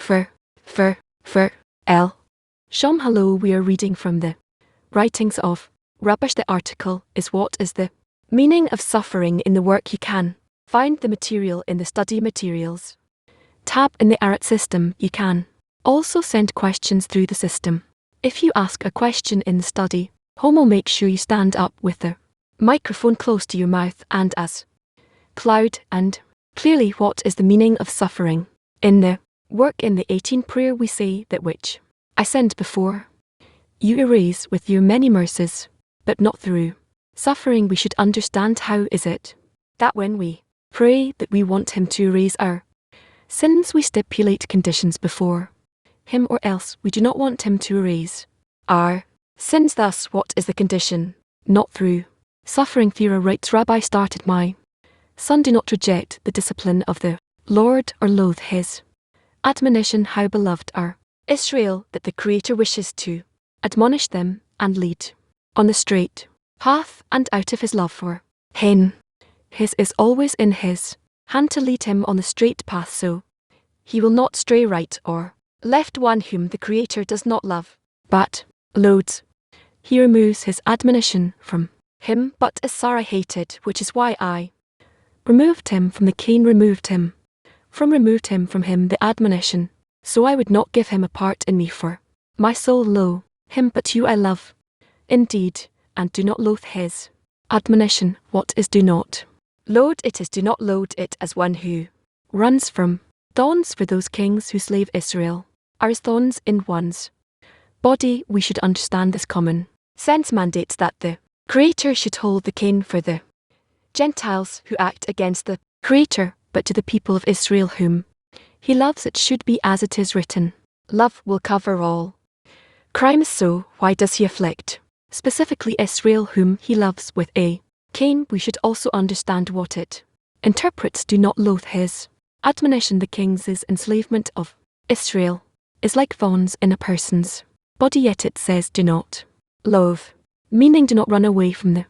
for, L. Shom hello, we are reading from the writings of Rubbish. The article is what is the meaning of suffering in the work you can. Find the material in the study materials tab in the ART system. You can also send questions through the system. If you ask a question in the study, Homo, make sure you stand up with the microphone close to your mouth and as loud and clearly. What is the meaning of suffering? In the work in the 18 prayer we say that which I send before you erase with your many mercies, but not through suffering. We should understand how is it that when we pray that we want him to erase our sins, we stipulate conditions before him, or else we do not want him to erase our sins. Thus, what is the condition? Not through suffering. Thera writes, Rabbi started, my son, do not reject the discipline of the Lord or loathe his admonition. How beloved are Israel, that the Creator wishes to admonish them and lead on the straight path, and out of his love for him, his is always in his hand to lead him on the straight path, so he will not stray right or left. One whom the Creator does not love, but loathes, he removes his admonition from him. But as Sarah hated, which is why I removed him from the Cain, removed him from him the admonition, so I would not give him a part in me, for my soul lo him, but you I love indeed, and do not loathe his admonition. What is do not load? It is do not load it as one who runs from thorns, for those kings who slave Israel are as thorns in one's body. We should understand this common sense mandates that the Creator should hold the Cain for the Gentiles who act against the Creator, but to the people of Israel whom he loves it should be as it is written, love will cover all crimes. So why does he afflict specifically Israel whom he loves with a Cain? We should also understand what it interprets. Do not loathe his admonition. The king's enslavement of Israel is like thorns in a person's body, yet it says do not loathe, meaning do not run away from the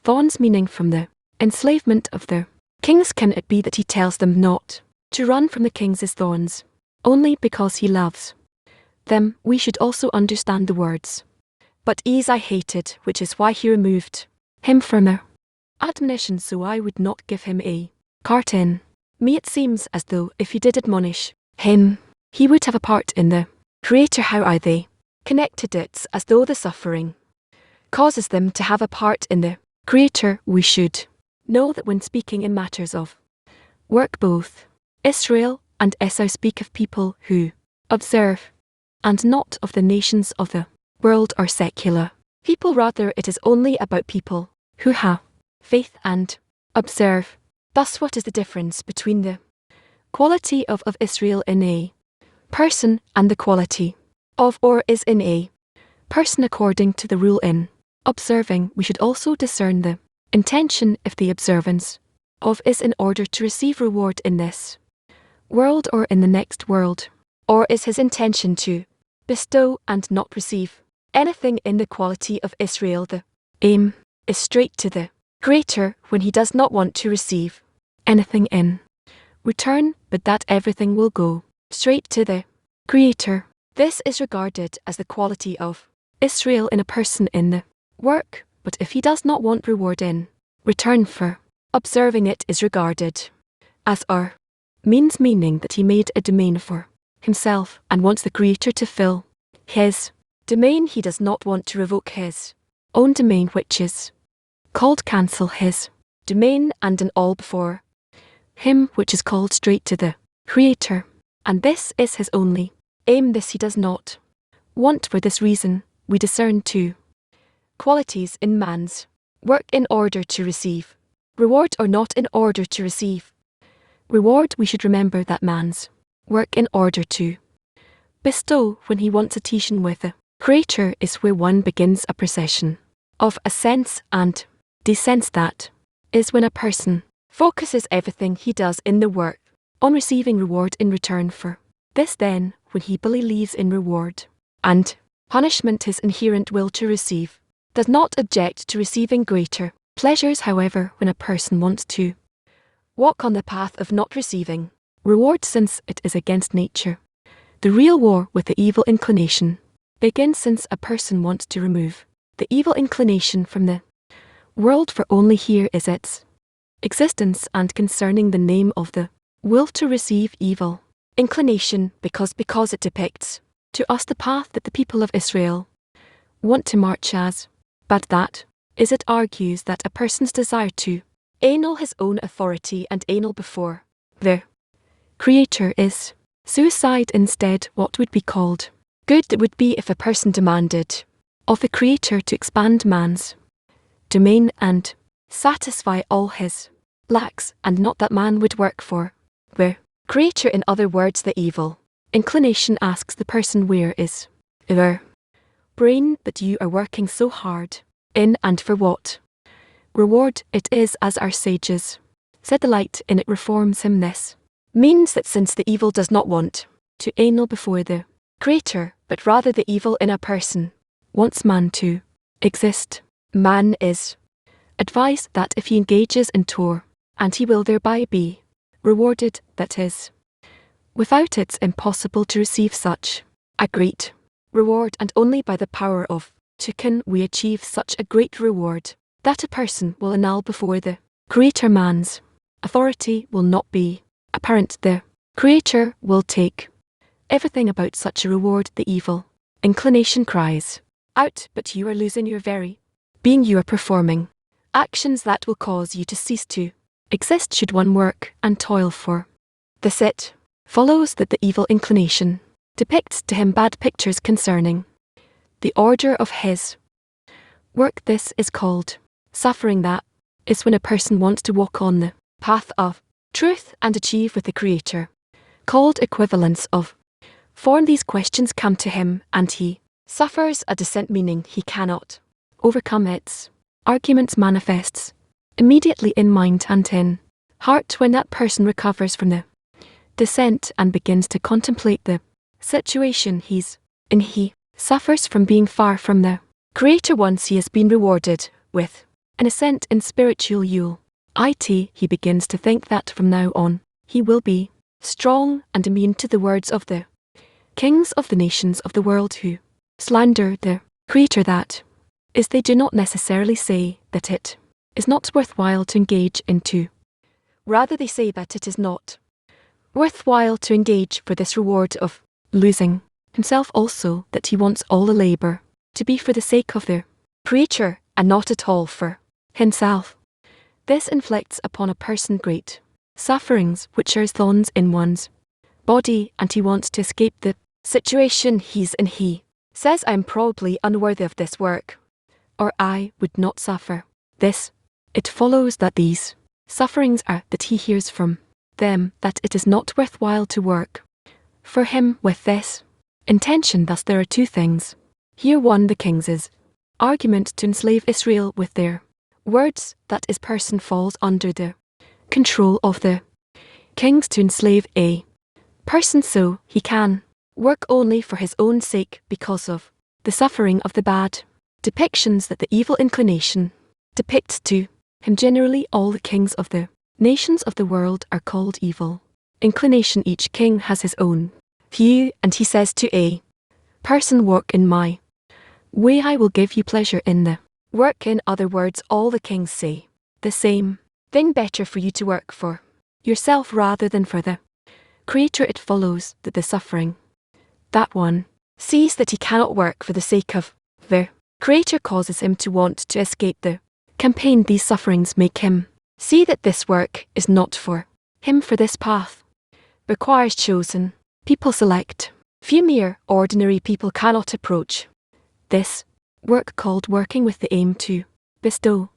thorns, meaning from the enslavement of the kings. Can it be that he tells them not to run from the king's thorns only because he loves them? We should also understand the words, but ease I hated, which is why he removed him from the admonition, so I would not give him a part in me. It seems as though if he did admonish him, he would have a part in the Creator. How are they connected? It's as though the suffering causes them to have a part in the Creator. We should know that when speaking in matters of work, both Israel and Esau speak of people who observe, and not of the nations of the world or secular people. Rather, it is only about people who have faith and observe. Thus, what is the difference between the quality of Israel in a person and the quality of or is in a person? According to the rule in observing, we should also discern the intention if the observance of is in order to receive reward in this world or in the next world, or is his intention to bestow and not receive anything. In the quality of Israel, the aim is straight to the Creator when he does not want to receive anything in return, but that everything will go straight to the Creator. This is regarded as the quality of Israel in a person in the work, but if he does not want reward in return for observing, it is regarded as our means, meaning that he made a domain for himself and wants the Creator to fill his domain. He does not want to revoke his own domain, which is called cancel his domain, and an all before him, which is called straight to the Creator. And this is his only aim. This he does not want. For this reason, we discern two qualities in man's work: in order to receive reward or not in order to receive reward. We should remember that man's work in order to bestow when he wants a teaching with the Creator is where one begins a procession of ascents and descents. That is when a person focuses everything he does in the work on receiving reward in return for this. Then, when he believes in reward and punishment, his inherent will to receive does not object to receiving greater pleasures. However, when a person wants to walk on the path of not receiving reward, since it is against nature The real war with the evil inclination begins since a person wants to remove the evil inclination from the world, for only here is its existence, and concerning the name of the will to receive evil inclination, because it depicts to us the path that the people of Israel want to march as. But that is, it argues that a person's desire to annul his own authority and annul before the Creator is suicide. Instead, what would be called good it would be if a person demanded of the Creator to expand man's domain and satisfy all his lacks, and not that man would work for the Creator. In other words, the evil inclination asks the person, where is their brain that you are working so hard in, and for what reward it is? As our sages said, the light in it reforms him. This means that since the evil does not want to annul before the Creator, but rather the evil in a person wants man to exist, man is advised that if he engages in tour, and he will thereby be rewarded, that is, without it's impossible to receive such a great reward, and only by the power of to can we achieve such a great reward that a person will annul before the Creator. Man's authority will not be apparent. The Creator will take everything about such a reward. The evil inclination cries out, but you are losing your very being. You are performing actions that will cause you to cease to exist. Should one work and toil for this, it follows that the evil inclination depicts to him bad pictures concerning the order of his work. This is called suffering. That is when a person wants to walk on the path of truth and achieve with the Creator, called equivalence of form. These questions come to him, and he suffers a descent, meaning he cannot overcome its arguments, manifests immediately in mind and in heart. When that person recovers from the descent and begins to contemplate the situation he's in, he suffers from being far from the Creator. Once he has been rewarded with an ascent in spiritual unity, he begins to think that from now on he will be strong and immune to the words of the kings of the nations of the world who slander the Creator. That is, they do not necessarily say that it is not worthwhile to engage into, rather they say that it is not worthwhile to engage for this reward of losing himself, also that he wants all the labour to be for the sake of the Creator and not at all for himself. This inflicts upon a person great sufferings, which are as thorns in one's body, and he wants to escape the situation he's in. He says, I am probably unworthy of this work, or I would not suffer this. It follows that these sufferings are that he hears from them that it is not worthwhile to work for him with this intention. Thus there are two things here. One, the king's argument to enslave Israel with their words, that his person falls under the control of the kings to enslave a person so he can work only for his own sake, because of the suffering of the bad depictions that the evil inclination depicts to him. Generally all the kings of the nations of the world are called evil inclination. Each king has his own view, and he says to a person, work in my way, I will give you pleasure in the work. In other words, all the kings say the same thing, better for you to work for yourself rather than for the Creator. It follows that the suffering that one sees that he cannot work for the sake of the Creator causes him to want to escape the campaign. These sufferings make him see that this work is not for him, for this path requires chosen people. Select few mere ordinary people cannot approach this work, called working with the aim to bestow.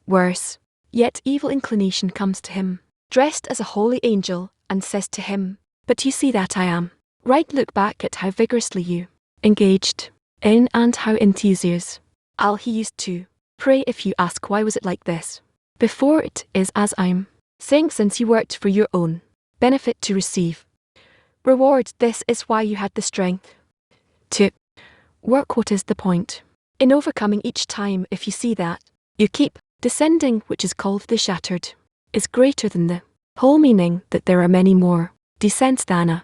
Worse yet, evil inclination comes to him dressed as a holy angel and says to him, but you see that I am right. Look back at how vigorously you engaged in and how enthusiastically he used to pray. If you ask why was it like this before, it is as I'm saying, since you worked for your own benefit to receive reward, this is why you had the strength to work. What is the point in overcoming each time if you see that you keep descending, which is called the shattered, is greater than the whole, meaning that there are many more descents than a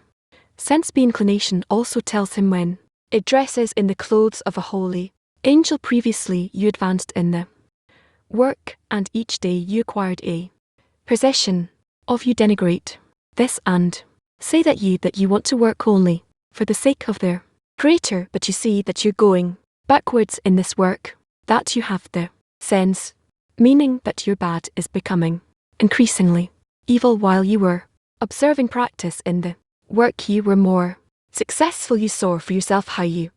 Sense-B inclination also tells him when it dresses in the clothes of a holy angel. Previously you advanced in the work, and each day you acquired a possession of you denigrate this and say that you want to work only for the sake of their Creator, but you see that you're going backwards in this work, that you have the sense, meaning that your bad is becoming increasingly evil. While you were observing practice in the work, you were more successful. You saw for yourself how you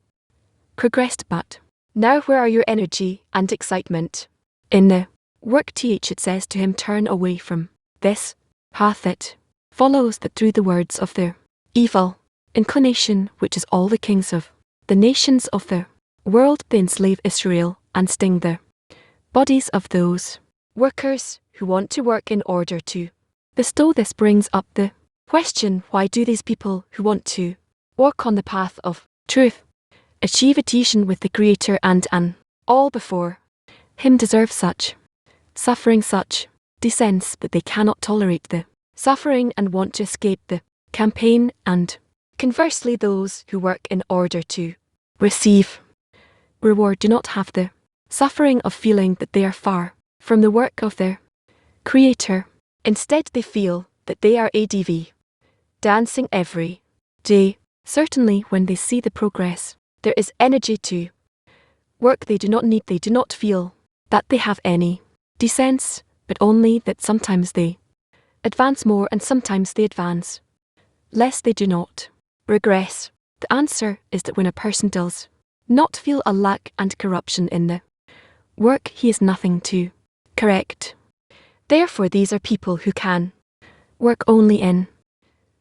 progressed, but now where are your energy and excitement? In the work it says to him, turn away from this path. It follows that through the words of their evil inclination, which is all the kings of the nations of the world, they enslave Israel and sting the bodies of those workers who want to work in order to bestow. This brings up the question, why do these people who want to walk on the path of truth achieve adhesion with the Creator and an all before him deserve such suffering, such descents that they cannot tolerate the suffering and want to escape the campaign, and conversely those who work in order to receive reward do not have the suffering of feeling that they are far from the work of their Creator. Instead they feel that they are ADV, dancing every day. Certainly when they see the progress, there is energy to work. They do not feel that they have any descents, but only that sometimes they advance more and sometimes they advance less. They do not regress. The answer is that when a person does not feel a lack and corruption in the work, he has nothing to correct. Therefore these are people who can work only in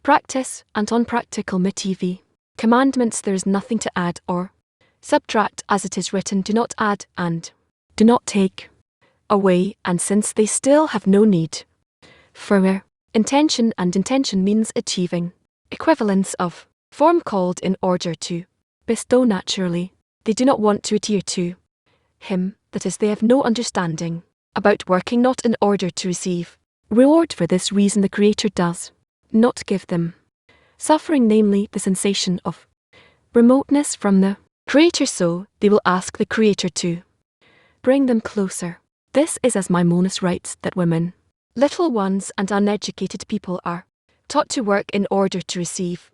practice and on practical motivi commandments. There is nothing to add or subtract, as it is written, do not add and do not take away. And since they still have no need for intention, and intention means achieving equivalence of form called in order to bestow, naturally they do not want to adhere to him. That is, they have no understanding about working not in order to receive reward. For this reason the Creator does not give them suffering, namely the sensation of remoteness from the Creator, so they will ask the Creator to bring them closer. This is, as Maimonides writes, that women, little ones and uneducated people are taught to work in order to receive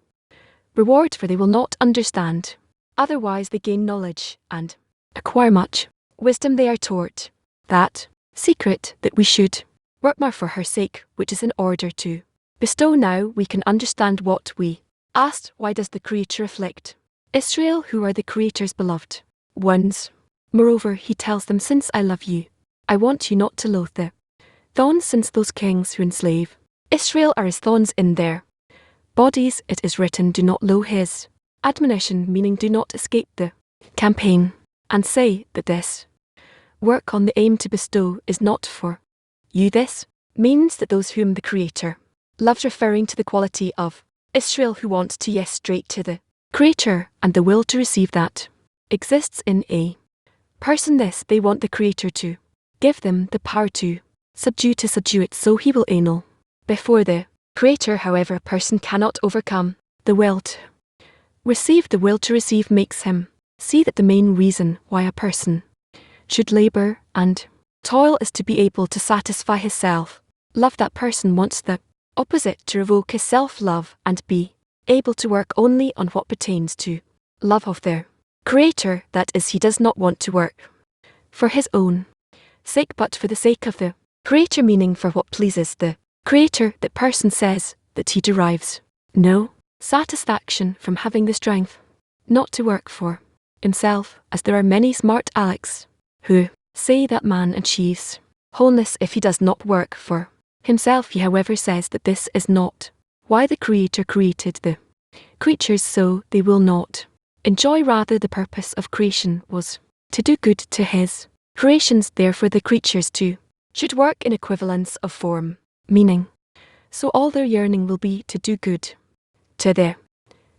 reward, for they will not understand. Otherwise they gain knowledge and acquire much wisdom. They are taught that secret that we should work more for her sake, which is in order to bestow. Now we can understand what we asked. Why does the Creator afflict Israel, who are the Creator's beloved ones? Moreover, he tells them, since I love you, I want you not to loathe the thorns, since those kings who enslave Israel are as thorns in their bodies. It is written, do not loathe his admonition, meaning do not escape the campaign, and say that this work on the aim to bestow is not for you. This means that those whom the Creator loves, referring to the quality of Israel who want to yes straight to the Creator, and the will to receive that exists in a person. This they want the Creator to give them the power to subdue it, so he will anal before the Creator. However, a person cannot overcome the will to receive. The will to receive makes him see that the main reason why a person should labor and toil is to be able to satisfy his self-love. That person wants the opposite, to revoke his self-love and be able to work only on what pertains to love of their Creator. That is, he does not want to work for his own sake, but for the sake of the Creator, meaning for what pleases the Creator. That person says that he derives no satisfaction from having the strength not to work for himself, as there are many smart Alecs who say that man achieves wholeness if he does not work for himself. He, however, says that this is not why the Creator created the creatures, so they will not enjoy. Rather, the purpose of creation was to do good to his creations. Therefore the creatures too should work in equivalence of form, meaning so all their yearning will be to do good to the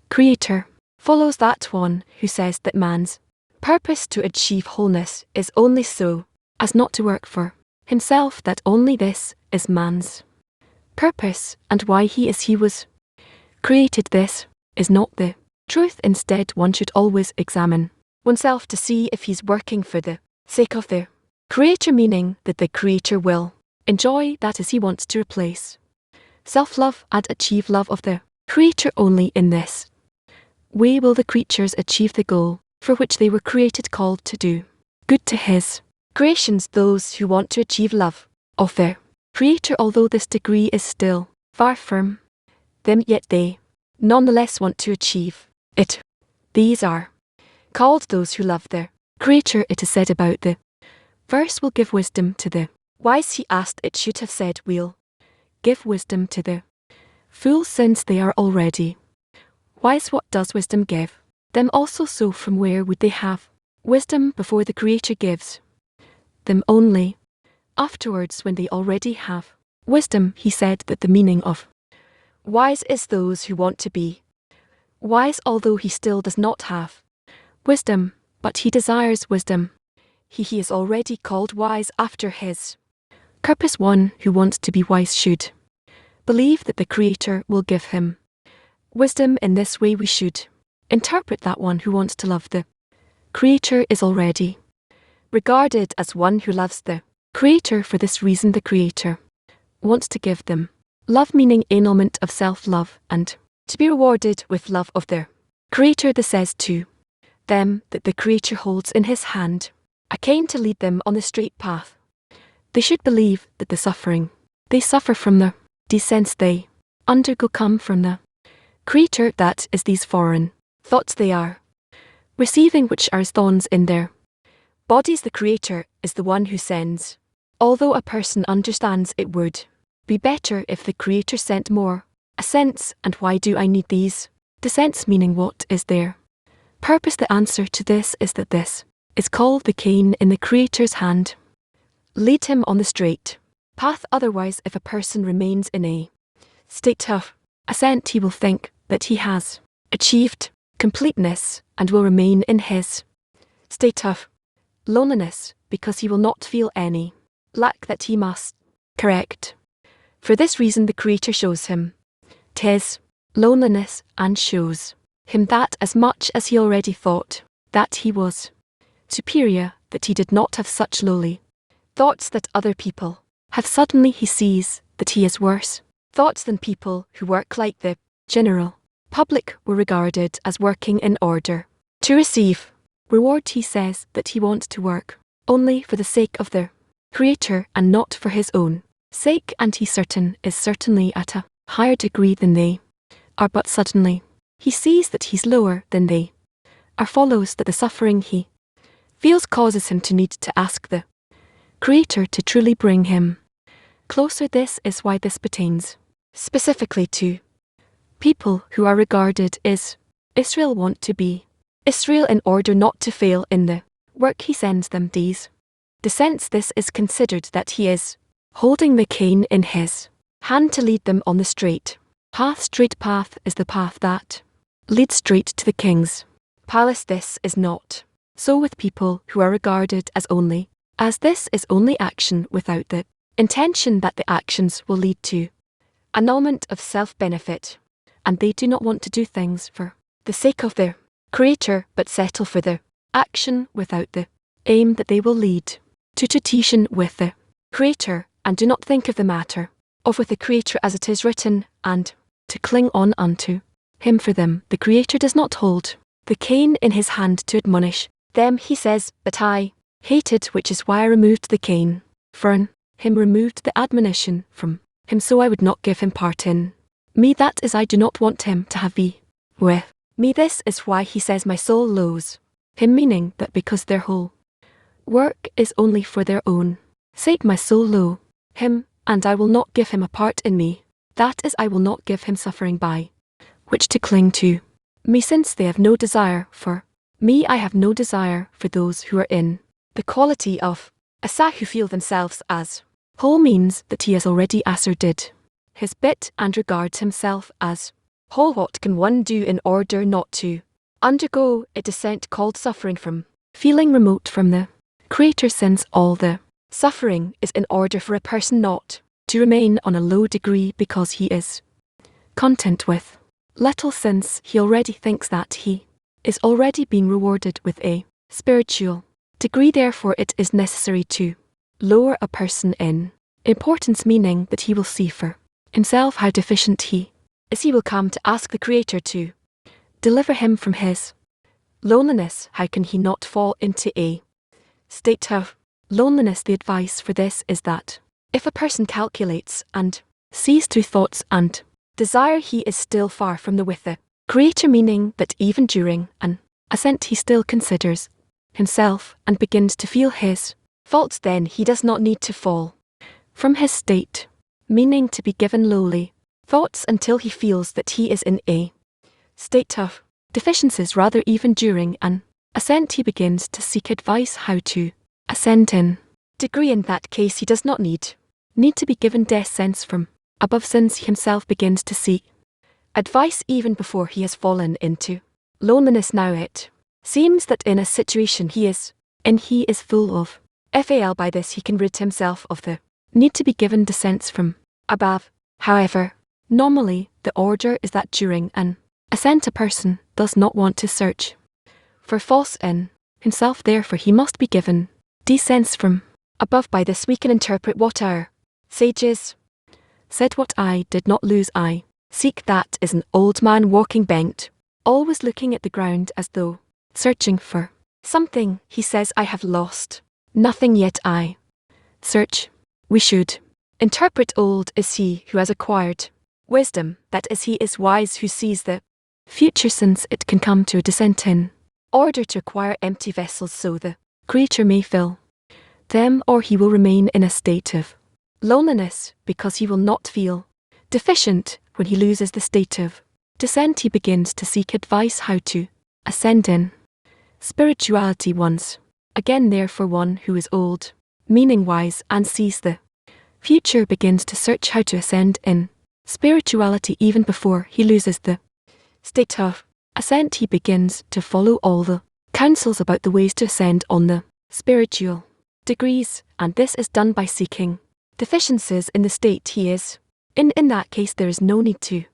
Creator. Follows that one who says that man's purpose to achieve wholeness is only so as not to work for himself, that only this is man's purpose and why he was created. This is not the truth. Instead, one should always examine oneself to see if he's working for the sake of the Creator, meaning that the Creator will enjoy, that is, he wants to replace self-love and achieve love of the Creator. Only in this way will the creatures achieve the goal for which they were created, called to do good to his creations. Those who want to achieve love of the Creator, although this degree is still far from them, yet they nonetheless want to achieve it. These are called those who love the Creator. It is said about the verse, will give wisdom to the wise. He asked, it should have said, we'll give wisdom to the fools, since they are already wise. What does wisdom give them also? So from where would they have wisdom before the Creator gives them? Only afterwards, when they already have wisdom. He said that the meaning of wise is those who want to be wise, although he still does not have wisdom, but he desires wisdom. He is already called wise after his purpose. One who wants to be wise should believe that the Creator will give him wisdom. In this way we should interpret that one who wants to love the Creator is already regarded as one who loves the Creator. For this reason the Creator wants to give them love, meaning annulment of self-love, and to be rewarded with love of their Creator. This says to them that the Creator holds in his hand a cane to lead them on the straight path. They should believe that the suffering they suffer from the descents they undergo come from the Creator, that is, these foreign thoughts they are receiving, which are as thorns in their bodies. The Creator is the one who sends. Although a person understands it would be better if the Creator sent more ascents. And why do I need these descents? Meaning, what is their purpose? The answer to this is that this is called the cane in the Creator's hand. Lead him on the straight path. Otherwise, if a person remains in a state of ascent, he will think that he has achieved completeness and will remain in his state of loneliness, because he will not feel any lack that he must correct. For this reason the Creator shows him his loneliness and shows him that, as much as he already thought that he was superior, that he did not have such lowly thoughts that other people have, suddenly he sees that he has worse thoughts than people who work like the general public were regarded as working in order to receive reward. He says that he wants to work only for the sake of the Creator and not for his own sake, and he is certainly at a higher degree than they are, but suddenly he sees that he's lower than they are. Follows that the suffering he feels causes him to need to ask the Creator to truly bring him closer. This is why this pertains specifically to people who are regarded as Israel, want to be Israel in order not to fail in the work he sends them. These descents, this is considered that he is holding the cane in his hand to lead them on the straight path. Straight path is the path that leads straight to the king's palace. This is not so with people who are regarded as only, as this is only action without the intention that the actions will lead to annulment of self-benefit, and they do not want to do things for the sake of their Creator, but settle for the action without the aim that they will lead to tradition with the Creator, and do not think of the matter of with the Creator as it is written, and to cling on unto him. For them the Creator does not hold the cane in his hand to admonish them. He says, but I hated, which is why I removed the cane from him, removed the admonition from him, so I would not give him part in me, that is, I do not want him to have be with me. This is why he says, my soul loathes him, meaning that because their whole work is only for their own sake, my soul loathes him, and I will not give him a part in me, that is, I will not give him suffering by which to cling to me. Since they have no desire for me, I have no desire for those who are in the quality of Asa, who feel themselves as whole, means that he has already asserted his bit and regards himself as whole. What can one do in order not to undergo a descent called suffering from feeling remote from the Creator, since all the suffering is in order for a person not to remain on a low degree, because he is content with little since he already thinks that he is already being rewarded with a spiritual degree. Therefore it is necessary to lower a person in importance, meaning that he will see for himself how deficient he is. He will come to ask the Creator to deliver him from his loneliness. How can he not fall into a state of loneliness? The advice for this is that if a person calculates and sees through thoughts and desire, he is still far from the with the Creator, meaning that even during an ascent he still considers himself and begins to feel his faults. Then he does not need to fall from his state, meaning to be given lowly thoughts, until he feels that he is in a state of deficiencies. Rather, even during an ascent he begins to seek advice how to ascend in degree. In that case he does not need to be given descents from above, since he himself begins to seek advice even before he has fallen into loneliness. Now it seems that in a situation he is full of FAL. By this he can rid himself of the need to be given descents from above. However, normally the order is that during an ascent a person does not want to search for faults in himself, therefore he must be given descents from above. By this we can interpret what our sages said: what I did not lose I seek. That is an old man walking bent, always looking at the ground as though searching for something. He says, I have lost nothing, yet I search. We should interpret old is he who has acquired wisdom, that is, he is wise who sees the future, since it can come to a descent in order to acquire empty vessels so the Creator may fill them, or he will remain in a state of loneliness because he will not feel deficient. When he loses the state of descent he begins to seek advice how to ascend in spirituality once again. Therefore one who is old, meaning wise, and sees the future begins to search how to ascend in spirituality even before he loses the state of ascent. He begins to follow all the counsels about the ways to ascend on the spiritual degrees, and this is done by seeking deficiencies in the state he is in. In that case there is no need to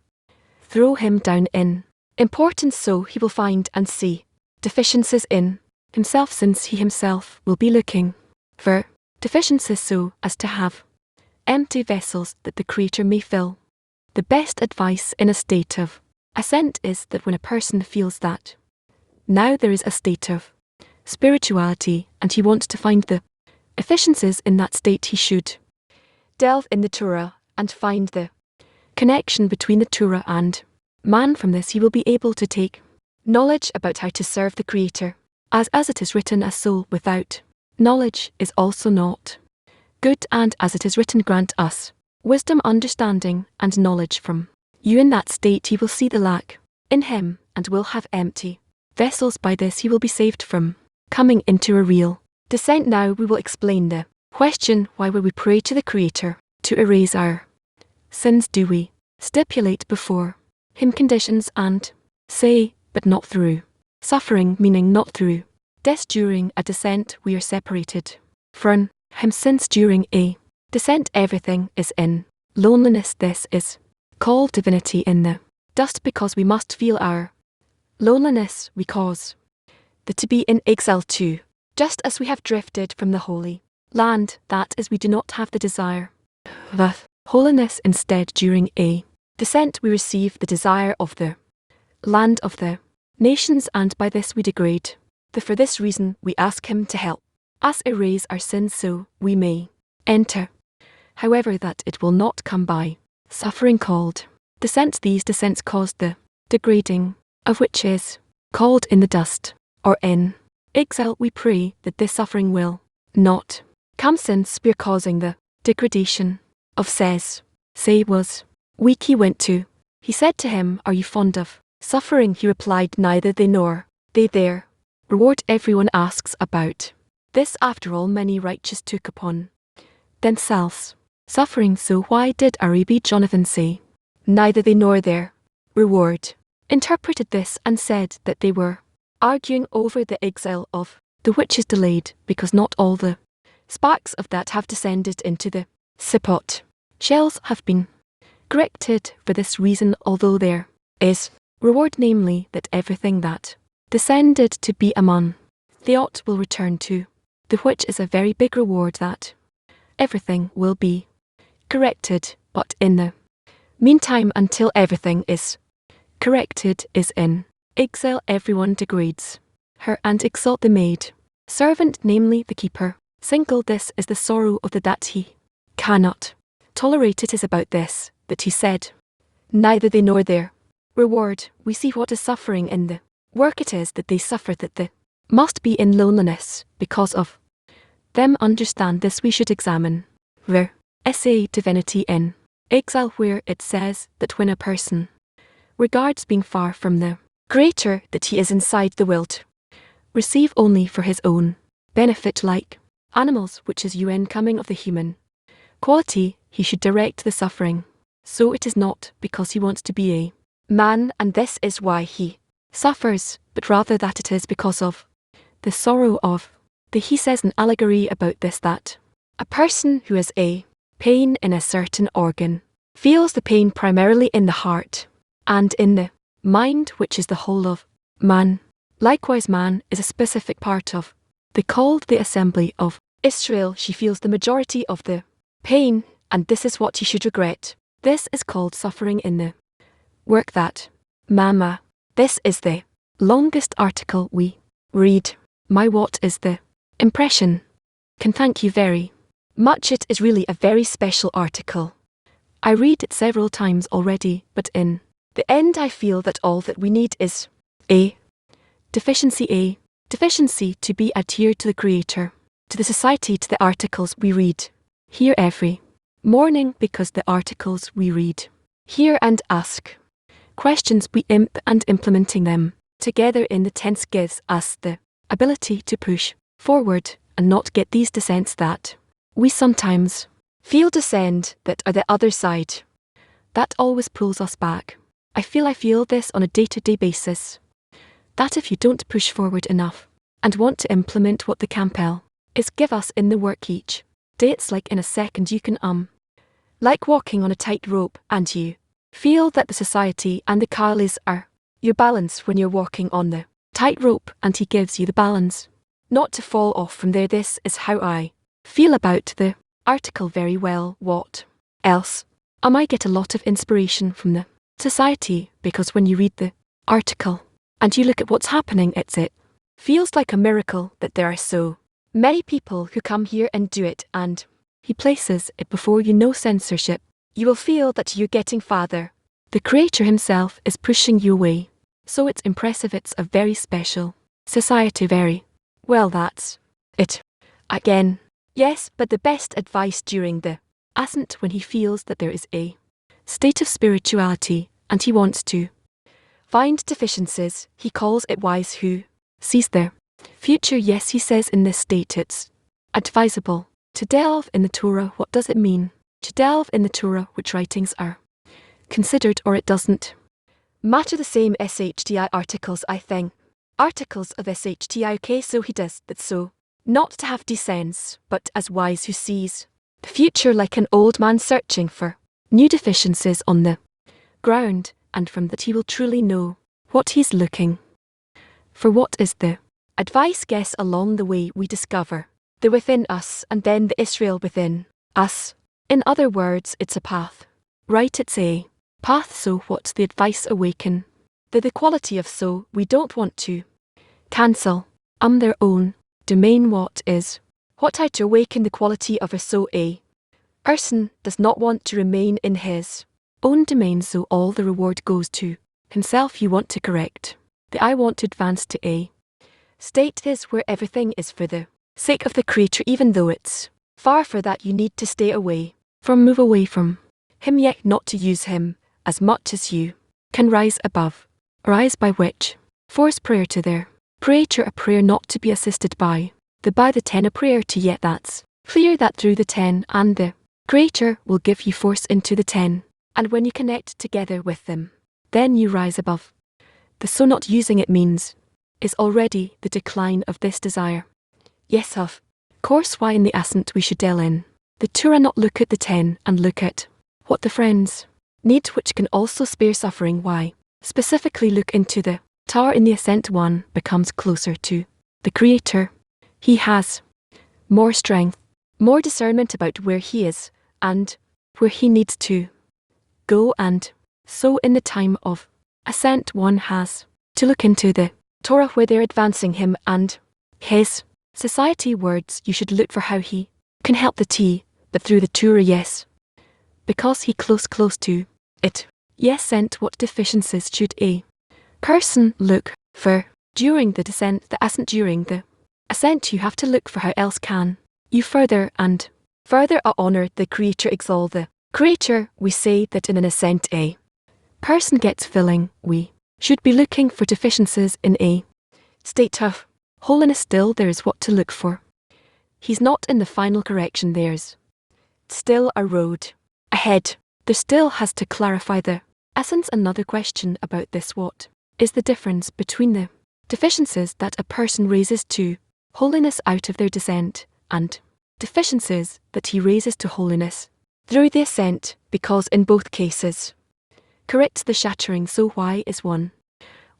throw him down in importance, so he will find and see deficiencies in himself, since he himself will be looking for deficiencies so as to have empty vessels that the Creator may fill. The best advice in a state of ascent is that when a person feels that now there is a state of spirituality and he wants to find the efficiencies in that state, he should delve in the Torah and find the connection between the Torah and man. From this he will be able to take knowledge about how to serve the Creator, as it is written, a soul without knowledge is also not good, and as it is written, grant us wisdom, understanding, and knowledge from you. In that state he will see the lack in him and will have empty vessels. By this he will be saved from coming into a real descent. Now we will explain the question: why will we pray to the Creator to erase our sins? Do we stipulate before him conditions and say, but not through suffering, meaning not through death? During a descent we are separated from him, since during a descent everything is in loneliness. This is called divinity in the dust, because we must feel our loneliness. We cause the to be in exile too, just as we have drifted from the holy land, that is, we do not have the desire of holiness. Instead, during a descent we receive the desire of the land of the nations, and by this we degrade for this reason we ask him to help us erase our sins so we may enter. However, that it will not come by suffering called descent. These descents cause the degrading of which is called in the dust or in exile. We pray that this suffering will not come, since we are causing the degradation of Say was weak. He went to. He said to him, are you fond of suffering? He replied, neither they nor they their reward. Everyone asks about this. After all, many righteous took upon themselves suffering, so why did Rabbi Jonathan say, neither they nor their reward? Interpreted this and said that they were arguing over the exile of the which is delayed, because not all the sparks of that have descended into the Sipot. Shells have been corrected for this reason, although their is reward, namely that everything that descended to be a man, the ought will return to, the which is a very big reward that everything will be corrected, but in the meantime until everything is corrected is in exile everyone degrades her and exalt the maid servant, namely the keeper. Single this is the sorrow of the that he cannot tolerate. It is about this that he said, neither they nor their reward. We see what is suffering in the work. It is that they suffer, that they must be in loneliness because of them. Understand this we should examine. Ver. Essay Divinity in Exile, where it says that when a person regards being far from the Creator, that he is inside the will to receive only for his own benefit, like animals, which is un coming of the human quality, he should direct the suffering. So it is not because he wants to be a man, and this is why he suffers, but rather that it is because of the sorrow of the. He says an allegory about this, that a person who has a pain in a certain organ feels the pain primarily in the heart and in the mind, which is the whole of man. Likewise, man is a specific part of the called the assembly of Israel. She feels the majority of the pain, and this is what he should regret. This is called suffering in the work that Mama. This is the longest article we read. My what is the impression? Can thank you very much. It is really a very special article. I read it several times already, but in the end I feel that all that we need is a deficiency to be adhered to the Creator, to the society, to the articles we read here every morning, because the articles we read here and ask questions we and implementing them together in the tense gives us the ability to push forward and not get these descents that we sometimes feel descend, that are the other side. That always pulls us back. I feel this on a day-to-day basis, that if you don't push forward enough and want to implement what the Campbell is give us in the work each day, it's like in a second you can like walking on a tight rope, and you feel that the society and the Carlies are your balance when you're walking on the tight rope, and he gives you the balance not to fall off from there. This is how I feel about the article very well. What else? I get a lot of inspiration from the society, because when you read the article and you look at what's happening, it feels like a miracle that there are so many people who come here and do it, and he places it before you. No censorship. You will feel that you're getting farther. The Creator himself is pushing you away. So it's impressive. It's a very special society. Very well, that's it. Again, yes, but the best advice during the ascent, when he feels that there is a state of spirituality and he wants to find deficiencies, he calls it wise who sees their future. Yes, he says in this state it's advisable to delve in the Torah. What does it mean to delve in the Torah? Which writings are considered, or it doesn't matter. The same SHTI articles, I think. Articles of SHTI. Okay, so he does that, so not to have descents, but as wise who sees the future, like an old man searching for new deficiencies on the ground, and from that he will truly know what he's looking for. What is the advice? Guess along the way we discover the within us, and then the Israel within us. In other words, it's a path. Right, it's a path. So what's the advice? Awaken the quality of so. We don't want to cancel their own domain. What is what I to awaken the quality of a so. A person does not want to remain in his own domain, so all the reward goes to himself. You want to correct the I want to advance to a state is where everything is for the sake of the Creator, even though it's far. For that you need to stay away from, move away from him, yet not to use him as much as you can rise above. Rise by which force prayer to their Creator, a prayer not to be assisted by the 10, a prayer to, yet that's clear that through the 10 and the Creator will give you force into the 10, and when you connect together with them, then you rise above. The so not using it means is already the decline of this desire. Yes, of course, why in the ascent we should delve in the Torah, not look at the 10 and look at what the friends need, which can also spare suffering. Why? specifically look into the tower in the ascent. One becomes closer to the Creator. He has more strength, more discernment about where he is and where he needs to go, and so in the time of ascent one has to look into the Torah where they're advancing him and his society. Words, you should look for how he can help the T, but through the Torah, yes, because he close to it. Yes, sent what deficiencies should a person look for during the descent, the ascent. During the ascent you have to look for how else can you further and further honor the Creator, exalt the Creator. We say that in an ascent a person gets filling. We should be looking for deficiencies in a state of holiness. Still there is what to look for. He's not in the final correction. There's still a road ahead. There still has to clarify the essence. Another question about this: what is the difference between the deficiencies that a person raises to holiness out of their descent and deficiencies that he raises to holiness through the ascent? Because in both cases corrects the shattering. So why is one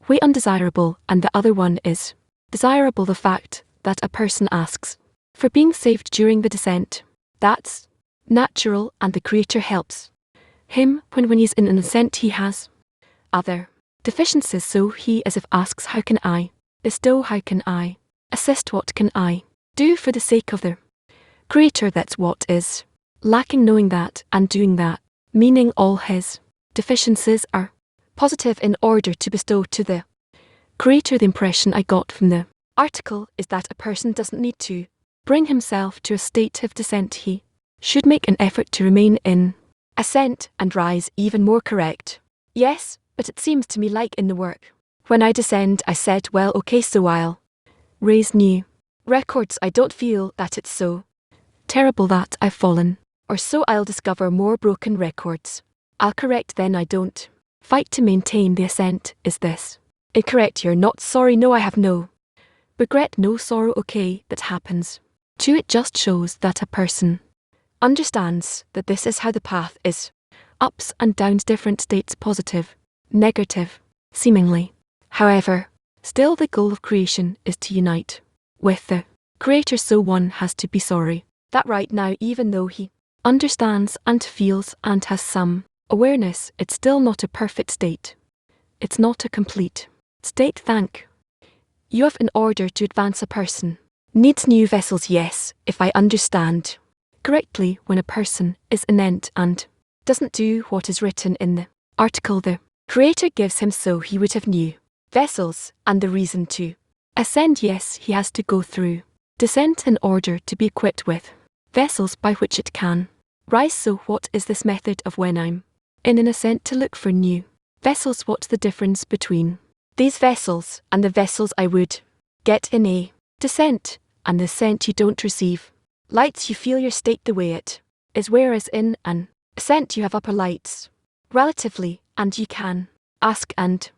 way undesirable and the other one is desirable? The fact that a person asks for being saved during the descent, that's natural, and the Creator helps him when he's in an ascent he has other deficiencies. So he as if asks, how can I bestow, how can I assist, what can I do for the sake of the Creator? That's what is lacking, knowing that and doing that, meaning all his deficiencies are positive in order to bestow to the Creator. The impression I got from the article is that a person doesn't need to bring himself to a state of descent. He should make an effort to remain in ascent and rise even more. Correct. Yes, but it seems to me like in the work, when I descend I said, well, okay, so I'll raise new records. I don't feel that it's so terrible that I've fallen, or so I'll discover more broken records. I'll correct then. I don't fight to maintain the ascent. Is this incorrect? You're not sorry. No, I have no regret, no sorrow. Okay, that happens too. It just shows that a person understands that this is how the path is. Ups and downs, different states, positive, negative, seemingly. However, still the goal of creation is to unite with the Creator, so one has to be sorry that right now, even though he understands and feels and has some awareness, it's still not a perfect state. It's not a complete state. Thank you have in order to advance a person needs new vessels. Yes, if I understand correctly, when a person is inept and doesn't do what is written in the article, the Creator gives him so he would have new vessels, and the reason to ascend, yes, he has to go through descent in order to be equipped with vessels by which it can rise. So what is this method of when I'm in an ascent to look for new vessels? What's the difference between these vessels and the vessels I would get in a descent, and the ascent you don't receive lights? You feel your state the way it is, whereas in an ascent you have upper lights relatively, and you can ask and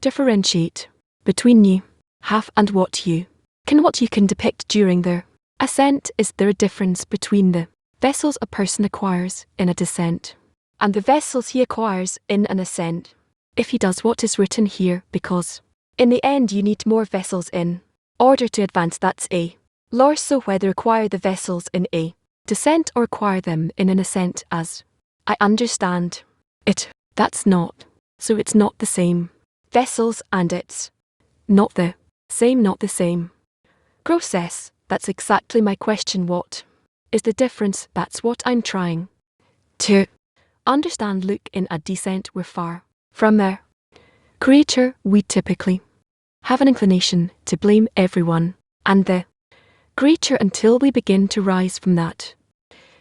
differentiate between you have and what you can depict during the ascent. Is there a difference between the vessels a person acquires in a descent and the vessels he acquires in an ascent if he does what is written here? Because in the end you need more vessels in order to advance. That's a law. So whether acquire the vessels in a descent or acquire them in an ascent, as I understand it, that's not. So it's not the same vessels, and it's not the same process. That's exactly my question. What is the difference? That's what I'm trying to understand. Look, in a descent we're far from the Creator. We typically have an inclination to blame everyone and the Creator until we begin to rise from that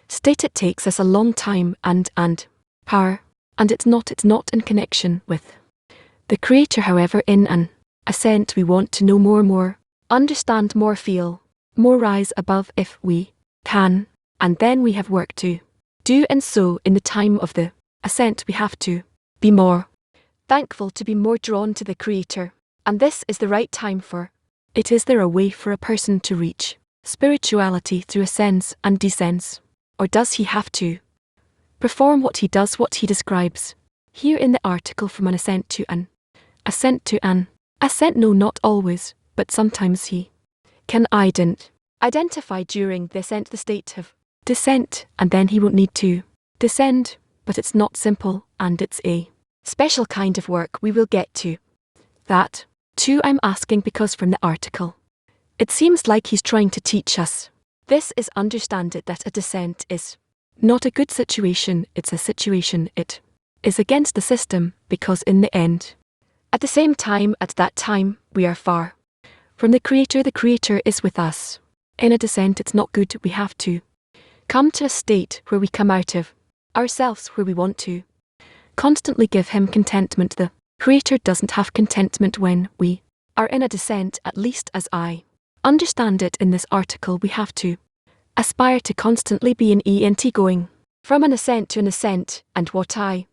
state. It takes us a long time and power, and it's not in connection with the Creator. However, in an ascent we want to know more, understand more, feel more, rise above if we can, and then we have work to do. And so in the time of the ascent we have to be more thankful, to be more drawn to the Creator, and this is the right time for it. Is there a way for a person to reach spirituality through ascents and descents, or does he have to perform what he does, what he describes here in the article, from an ascent to an assent to an assent. No, not always, but sometimes he can identify during the ascent the state of descent, and then he won't need to descend, but it's not simple, and it's a special kind of work. We will get to that too. I'm asking because from the article, it seems like he's trying to teach us. This is understand it that a descent is not a good situation, it's a situation it is against the system, because in the end, at the same time, at that time, we are far from the Creator is with us. In a descent it's not good, we have to come to a state where we come out of ourselves, where we want to constantly give him contentment. The Creator doesn't have contentment when we are in a descent, at least as I understand it in this article. We have to aspire to constantly be an ENT, going from an ascent to an ascent, and what I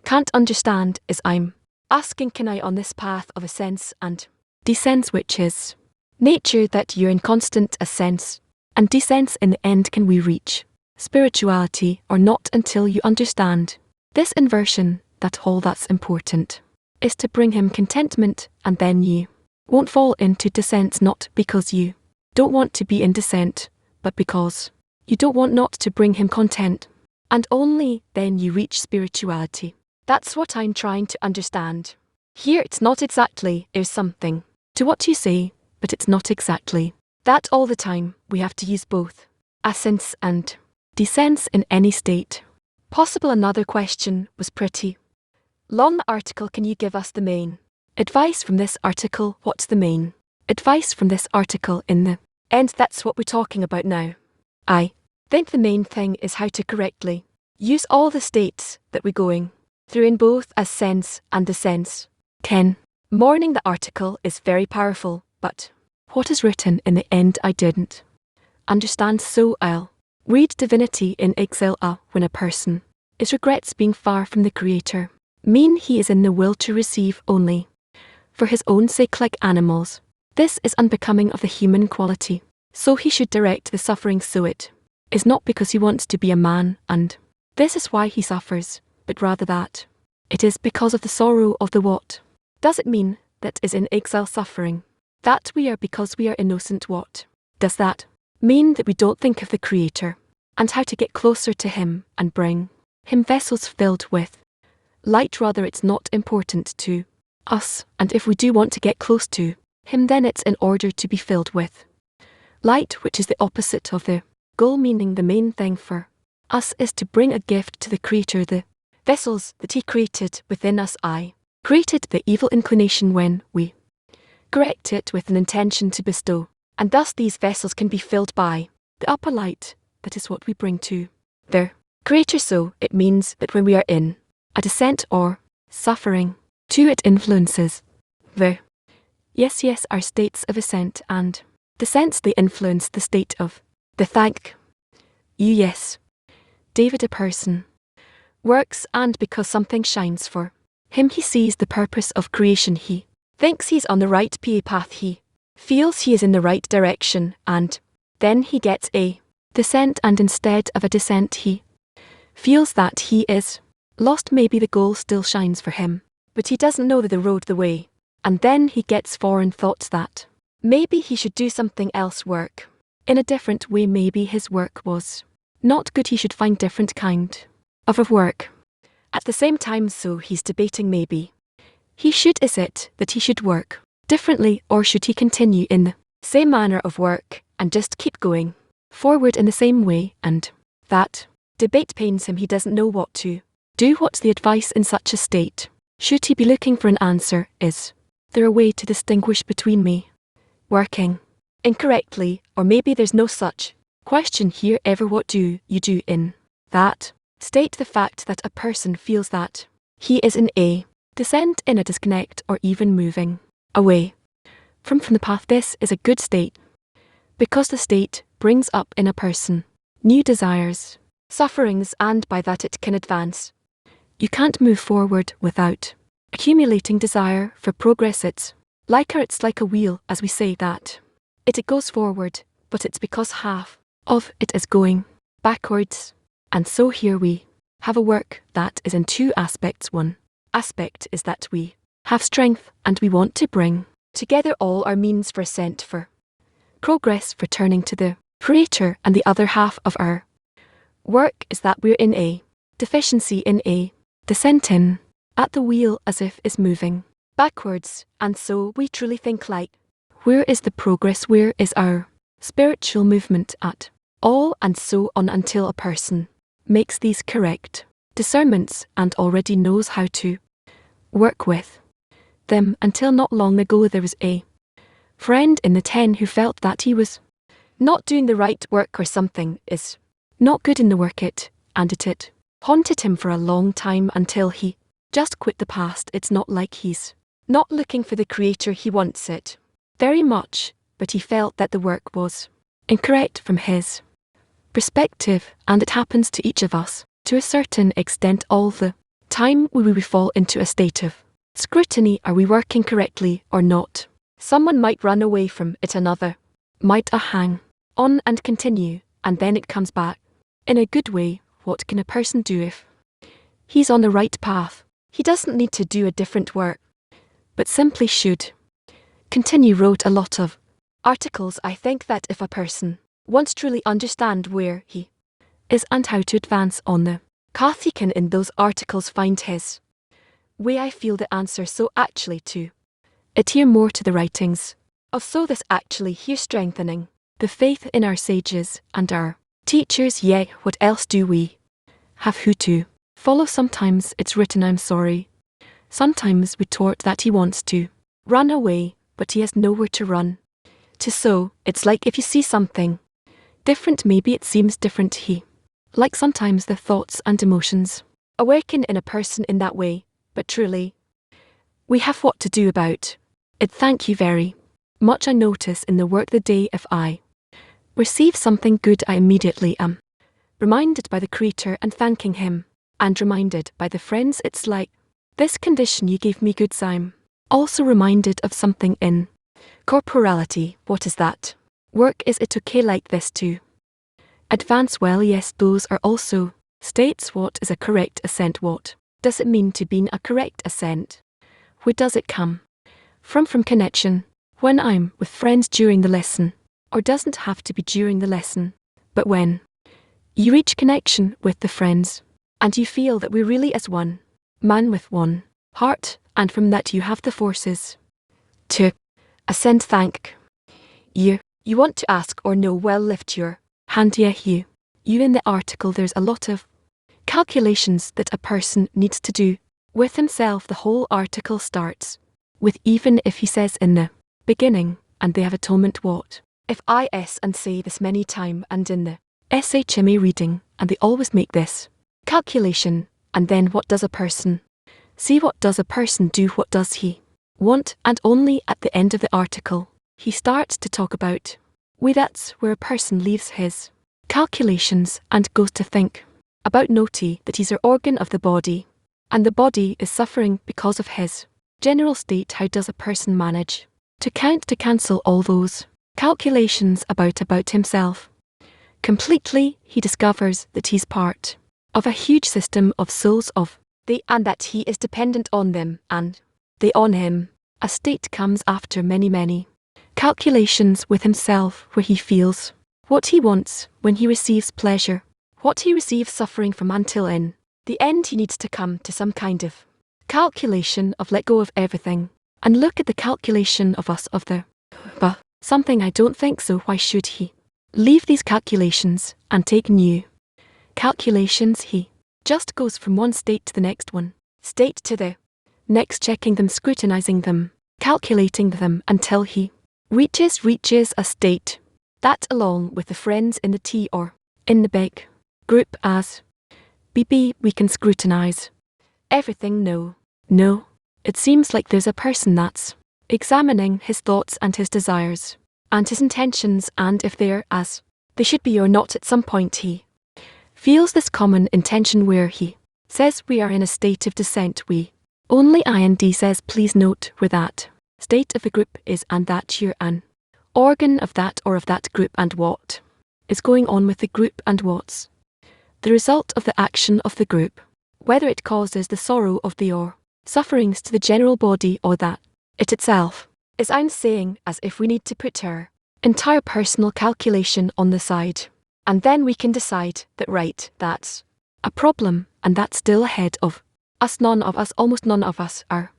can't understand is I'm asking, can I on this path of ascents and descents, which is nature, that you're in constant ascents and descents, in the end can we reach spirituality or not? Until you understand this inversion, that all that's important is to bring him contentment, and then you won't fall into descents, not because you don't want to be in descent, but because you don't want not to bring him content, and only then you reach spirituality. That's what I'm trying to understand. Here it's not exactly, there's something to what you say, but it's not exactly that all the time. We have to use both ascents and descents in any state possible. Another question was pretty long. The article, can you give us the main advice from this article? What's the main advice from this article in the end? That's what we're talking about now. I think the main thing is how to correctly use all the states that we're going through in both ascents and descents. Ken Morning, the article is very powerful, but what is written in the end I didn't understand, so I'll read. Divinity in exile. When a person is regrets being far from the Creator, mean he is in the will to receive only for his own sake, like animals. This is unbecoming of the human quality, so he should direct the suffering. So it is not because he wants to be a man, and this is why he suffers, but rather that it is because of the sorrow of the what does it mean that is in exile suffering? That we are because we are innocent. What does that mean? That we don't think of the Creator and how to get closer to him and bring him vessels filled with light. Rather, it's not important to us, and if we do want to get close to him, then it's in order to be filled with light, which is the opposite of the goal, meaning the main thing for us is to bring a gift to the Creator, the vessels that he created within us. I created the evil inclination when we correct it with an intention to bestow, and thus these vessels can be filled by the upper light. That is what we bring to the Creator. So it means that when we are in a descent or suffering, too, it influences the our states of ascent and descents. They influence the state of the thank you. Yes, David, a person works, and because something shines for him, he sees the purpose of creation. He thinks he's on the right path. He feels he is in the right direction, and then he gets a descent, and instead of a descent he feels that he is lost. Maybe the goal still shines for him, but he doesn't know the road, the way, and then he gets foreign thoughts that maybe he should do something else, work in a different way. Maybe his work was not good, he should find different kind of a work at the same time. So he's debating, maybe he should. Is it that he should work differently, or should he continue in the same manner of work and just keep going forward in the same way? And that debate pains him. He doesn't know what to do. What's the advice in such a state? Should he be looking for an answer? Is there a way to distinguish between me working incorrectly, or maybe there's no such question here ever? What do you do in that state? The fact that a person feels that he is in a descent, in a disconnect, or even moving away from the path, this is a good state, because the state brings up in a person new desires, sufferings, and by that it can advance. You can't move forward without accumulating desire for progress. It's like a wheel, as we say, that it goes forward, but it's because half of it is going backwards. And so here we have a work that is in two aspects. One aspect is that we have strength, and we want to bring together all our means for ascent, for progress, for turning to the Creator, and the other half of our work is that we're in a deficiency, in a descent in at the wheel, as if is moving backwards, and so we truly think like, where is the progress, where is our spiritual movement at all, and so on, until a person makes these correct discernments and already knows how to work with them. Until not long ago there was a friend in the 10 who felt that he was not doing the right work, or something is not good in the work and it haunted him for a long time, until he just quit the past. It's not like he's not looking for the Creator, he wants it very much, but he felt that the work was incorrect from his perspective, and it happens to each of us to a certain extent all the time. We fall into a state of scrutiny. Are we working correctly or not? Someone might run away from it, another might hang on and continue, and then it comes back in a good way. What can a person do if he's on the right path? He doesn't need to do a different work, but simply should continue. Wrote a lot of articles. I think that if a person wants to truly understand where he is and how to advance on the path, he can in those articles find his way. I feel the answer, so actually to adhere more to the writings of so this actually here strengthening the faith in our sages and our teachers. Yea, what else do we have who to follow? Sometimes it's written I'm sorry, sometimes we taught that he wants to run away, but he has nowhere to run to. So it's like if you see something different, maybe it seems different, he like sometimes the thoughts and emotions awaken in a person in that way, but truly we have what to do about it. Thank you very much. I notice in the work the day if I receive something good, I immediately am reminded by the Creator and thanking him, and reminded by the friends. It's like, this condition you gave me goods. I'm also reminded of something in corporality. What is that? Work. Is it okay like this to advance? Well, yes, those are also states. What is a correct ascent? What does it mean to be in a correct ascent? Where does it come from? From connection. When I'm with friends during the lesson, or doesn't have to be during the lesson, but when you reach connection with the friends, and you feel that we're really as one man with one heart, and from that you have the forces to ascend. Thank you. You want to ask or know? Well, lift your hand. Yeah, you in the article there's a lot of calculations that a person needs to do with himself. The whole article starts with even if he says in the beginning, and they have atonement. What if and say this many time, and in the SHMA reading, and they always make this calculation, and then what does a person see? What does a person do? What does he want? And only at the end of the article he starts to talk about that's where a person leaves his calculations and goes to think about noti, that he's an organ of the body, and the body is suffering because of his general state. How does a person manage to cancel all those calculations about himself completely? He discovers that he's part of a huge system of souls of they, and that he is dependent on them, and they on him. A state comes after many calculations with himself, where he feels what he wants when he receives pleasure, what he receives suffering from, until in the end he needs to come to some kind of calculation of let go of everything. And look at the calculation of us of the something. I don't think so. Why should he leave these calculations and take new calculations? He just goes from one state to the next one, state to the next, checking them, scrutinizing them, calculating them, until he reaches a state that, along with the friends in the tea or in the big group as BB, we can scrutinize everything. No, it seems like there's a person that's examining his thoughts and his desires and his intentions, and if they're as they should be or not. At some point he feels this common intention where he says we are in a state of descent. We only IND says please note where that state of the group is, and that you're an organ of that or of that group, and what is going on with the group, and what's the result of the action of the group, whether it causes the sorrow of the or sufferings to the general body, or that it itself is unsaying, as if we need to put our entire personal calculation on the side. And then we can decide that right, that's a problem, and that's still ahead of us. None of us, almost none of us, are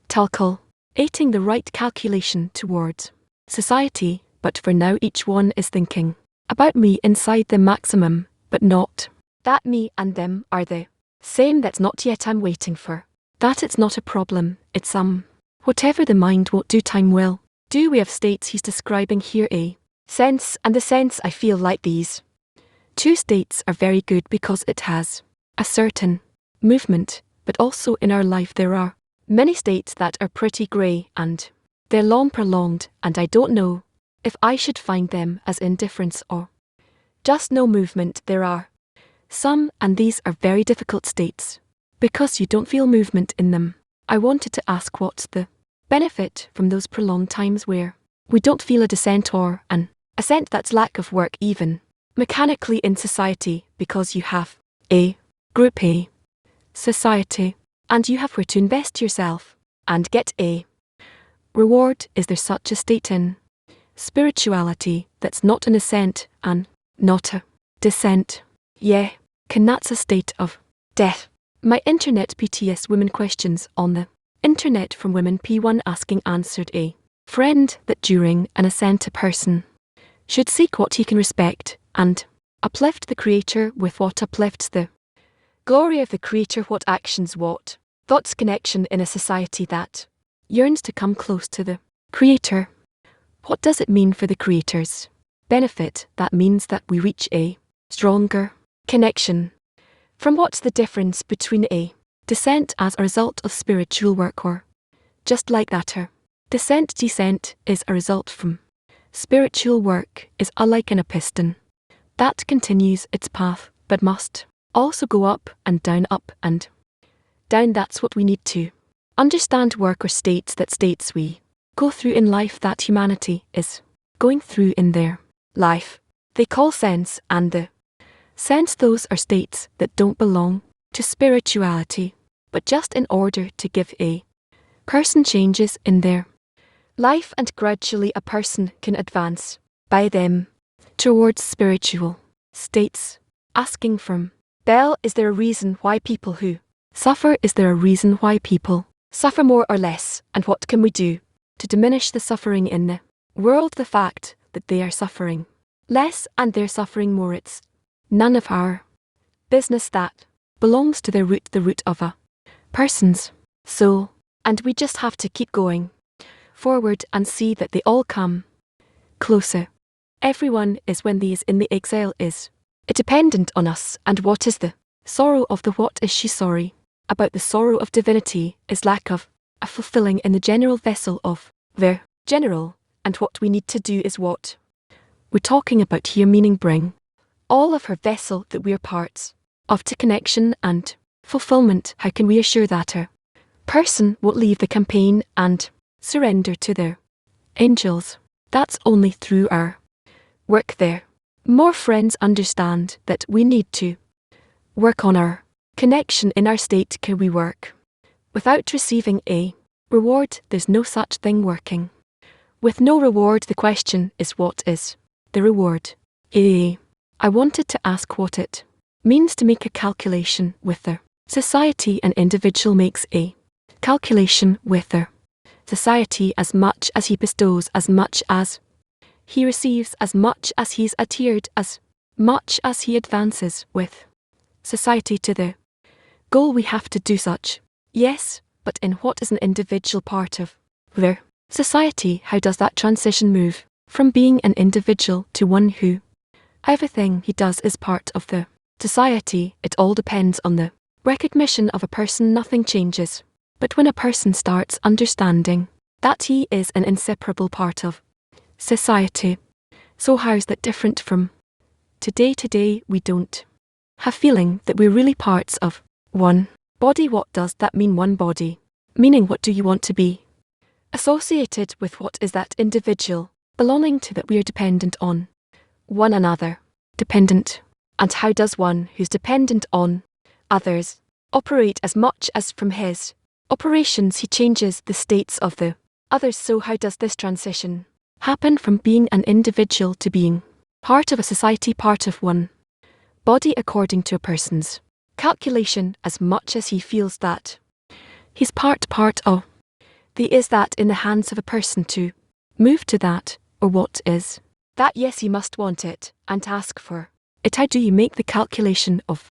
calculating the right calculation towards society, but for now each one is thinking about me inside the maximum, but not that me and them are the same. That's not yet. I'm waiting for that. It's not a problem, it's whatever the mind won't do, time will do. We have states he's describing here, a sense and the sense. I feel like these two states are very good because it has a certain movement, but also in our life there are many states that are pretty grey and they're long prolonged, and I don't know if I should find them as indifference or just no movement. There are some, and these are very difficult states because you don't feel movement in them. I wanted to ask what's the benefit from those prolonged times where we don't feel a descent or an ascent. That's lack of work, even mechanically in society, because you have a group, a society, and you have where to invest yourself and get a reward. Is there such a state in spirituality that's not an ascent and not a descent? Yeah, can that's a state of death. My internet PTS women questions on the internet from women P1 asking answered a friend that during an ascent a person should seek what he can respect and uplift the creator with what uplifts the glory of the creator. What actions, what thoughts, connection in a society that yearns to come close to the creator. What does it mean for the creator's benefit? That means that we reach a stronger connection. From what's the difference between a descent as a result of spiritual work or just like that a descent is a result from spiritual work, is like in a piston that continues its path but must also go up and down, up and down. That's what we need to understand. Work or states, that states we go through in life, that humanity is going through in their life, they call sense, and the sense, those are states that don't belong to spirituality, but just in order to give a person changes in their life, and gradually a person can advance by them towards spiritual states. Asking from Bell, is there a reason why people who suffer, is there a reason why people suffer more or less, and what can we do to diminish the suffering in the world? The fact that they are suffering less and they're suffering more, it's none of our business. That belongs to the root of a person's soul, and we just have to keep going forward and see that they all come closer. Everyone is, when he is in the exile, is it dependent on us. And what is the sorrow of the what is she sorry about? The sorrow of divinity is lack of a fulfilling in the general vessel of the general, and what we need to do is what we're talking about here, meaning bring all of her vessel that we're parts of to connection and fulfillment. How can we assure that a person won't leave the campaign and surrender to their angels? That's only through our work there. More friends understand that we need to work on our connection in our state. Can we work without receiving a reward? There's no such thing working with no reward. The question is, what is the reward? I wanted to ask what it means to make a calculation with the society. An individual makes a calculation with the society. As much as he bestows, as much as he receives, as much as he's adhered, as much as he advances with society to the goal. We have to do such, yes, but in what is an individual part of their society? How does that transition move from being an individual to one who everything he does is part of the society? It all depends on the recognition of a person. Nothing changes, but when a person starts understanding that he is an inseparable part of society. So how's that different from today? Today we don't have feeling that we're really parts of one body. What does that mean, one body? Meaning, what do you want to be associated with? What is that individual belonging to that we are dependent on one another? Dependent. And how does one who's dependent on others operate as much as from his operations he changes the states of the others. So how does this transition happen from being an individual to being part of a society, part of one body according to a person's calculation, as much as he feels that he's part of the is that in the hands of a person to move to that, or what is that? Yes, you must want it and ask for it. How do you make the calculation of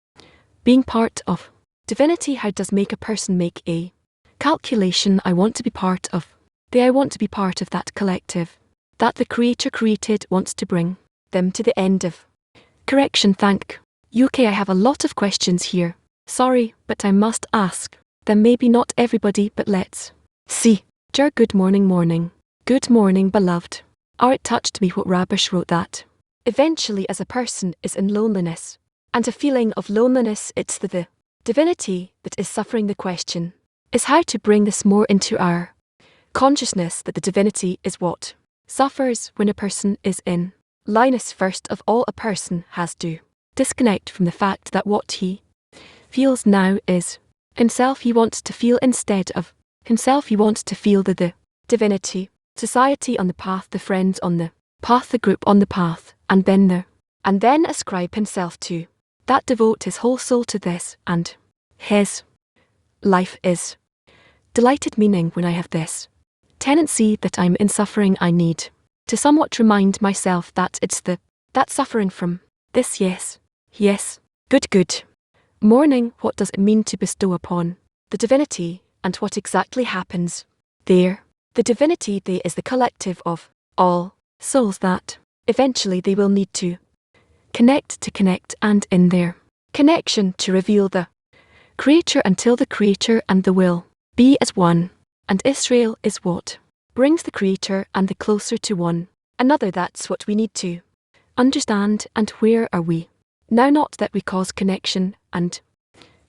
being part of divinity? How does make a person make a calculation? I want to be part of I want to be part of that collective that the Creator created, wants to bring them to the end of correction. Thank you. Okay, I have a lot of questions here. Sorry, but I must ask them. Maybe not everybody, but let's see. Good morning. Good morning, beloved. It touched me what Rabush wrote, that eventually as a person is in loneliness, and a feeling of loneliness, it's the divinity that is suffering. The question is how to bring this more into our consciousness, that the divinity is what suffers when a person is in linus. First of all, a person has to disconnect from the fact that what he feels now is himself. He wants to feel instead of himself. He wants to feel the divinity, society on the path, the friends on the path, the group on the path, and then ascribe himself to that, devote his whole soul to this, and his life is delighted. Meaning, when I have this tendency that I'm in suffering, I need to somewhat remind myself that it's that suffering from this. Yes, good morning. What does it mean to bestow upon the divinity, and what exactly happens there? The divinity there is the collective of all souls that eventually they will need to connect, and in their connection to reveal the Creator, until the Creator and the will be as one. And Israel is what brings the Creator and the closer to one another. That's what we need to understand. And where are we now? Not that we cause connection and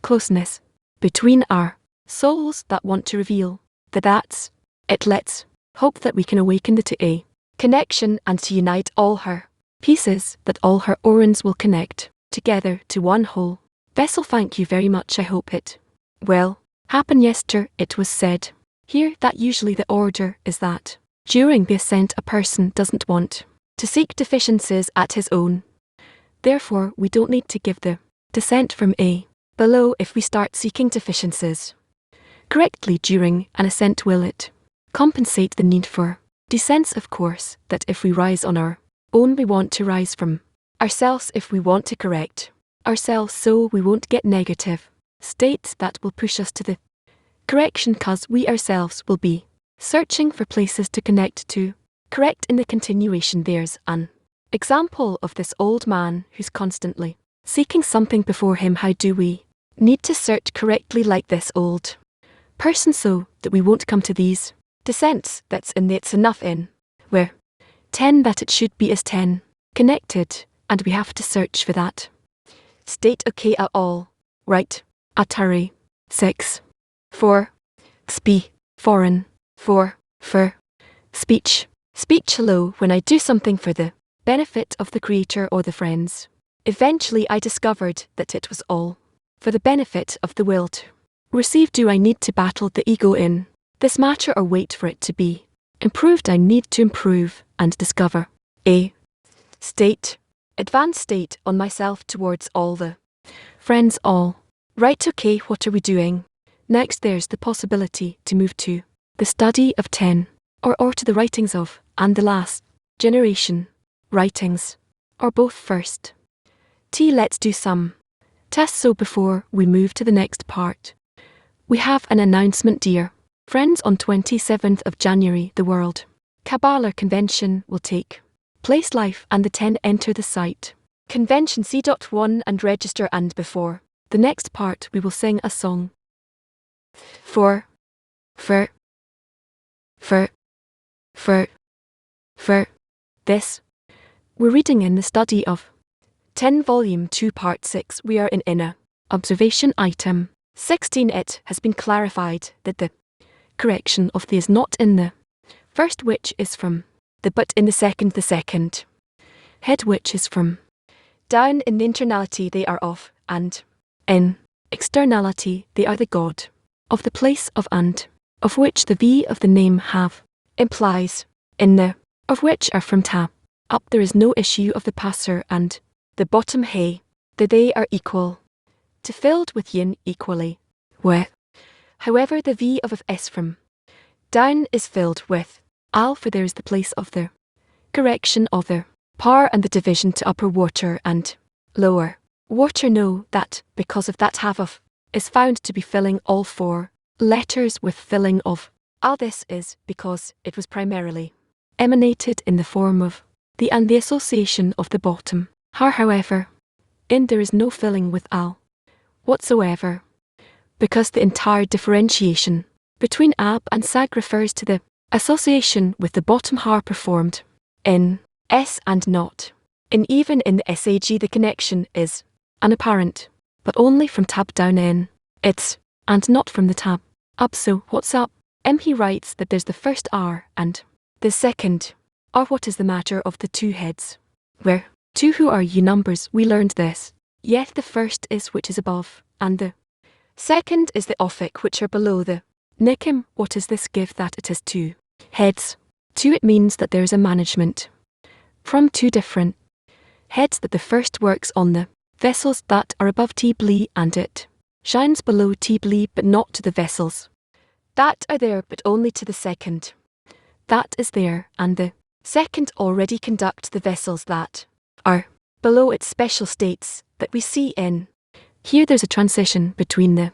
closeness between our souls that want to reveal that's it. Let's hope that we can awaken to a connection and to unite all her pieces, that all her organs will connect together to one whole vessel. Thank you very much. I hope it will happen. Yester, it was said here that usually the order is that during the ascent a person doesn't want to seek deficiencies at his own. Therefore, we don't need to give the descent from a below. If we start seeking deficiencies correctly during an ascent, will it compensate the need for descents? Of course, that if we rise on our own, we want to rise from ourselves. If we want to correct ourselves so we won't get negative states, that will push us to the correction, cause we ourselves will be searching for places to connect to correct in the continuation. There's an example of this old man who's constantly seeking something before him. How do we need to search correctly like this old person, so that we won't come to these descents? That's in the it's enough in where 10 that it should be is 10 connected, and we have to search for that state. Okay, at all right. Atari 6 4 foreign 4 for speech. Hello, when I do something for the benefit of the Creator or the friends, eventually I discovered that it was all for the benefit of the will to receive. Do I need to battle the ego in this matter, or wait for it to be improved? I need to improve and discover a advanced state on myself towards all the friends. All right. Okay, what are we doing next? There's the possibility to move to the study of 10 or to the writings of, and the last generation writings, or both. First, let's do some tests. So before we move to the next part, we have an announcement, dear friends. On 27th of January, the World Kabbalah Convention will take place live, and the 10 enter the site convention c.1 and register. And before the next part, we will sing a song for this. We're reading in the study of 10 volume 2 part 6. We are in inner observation item 16. It has been clarified that the correction of the is not in the first, which is from the, but in the second head, which is from down. In the internality they are of, and in externality they are the God of the place of and, of which the V of the name have, implies, in the, of which are from ta, up there is no issue of the passer and, the bottom hey, the they are equal, to filled with yin equally, with. However the V of S from down is filled with al, for there is the place of the correction of the par and the division to upper water and lower water. Know that because of that have of is found to be filling all four letters with filling of al. This is because it was primarily emanated in the form of the and the association of the bottom har. However, in there is no filling with al whatsoever, because the entire differentiation between ab and sag refers to the association with the bottom har performed in s and not in. Even in the sag the connection is unapparent, but only from tab down in it's and not from the tab up. So what's up? He writes that there's the first r and the second r. What is the matter of the two heads? Where two who are you numbers? We learned this. Yet the first is which is above, and the second is the offic which are below the nikim. What is this give that it has two heads? Two, it means that there is a management from two different heads, that the first works on the vessels that are above Tibli and it shines below Tibli, but not to the vessels that are there, but only to the second that is there, and the second already conduct the vessels that are below its special states that we see in. Here there's a transition between the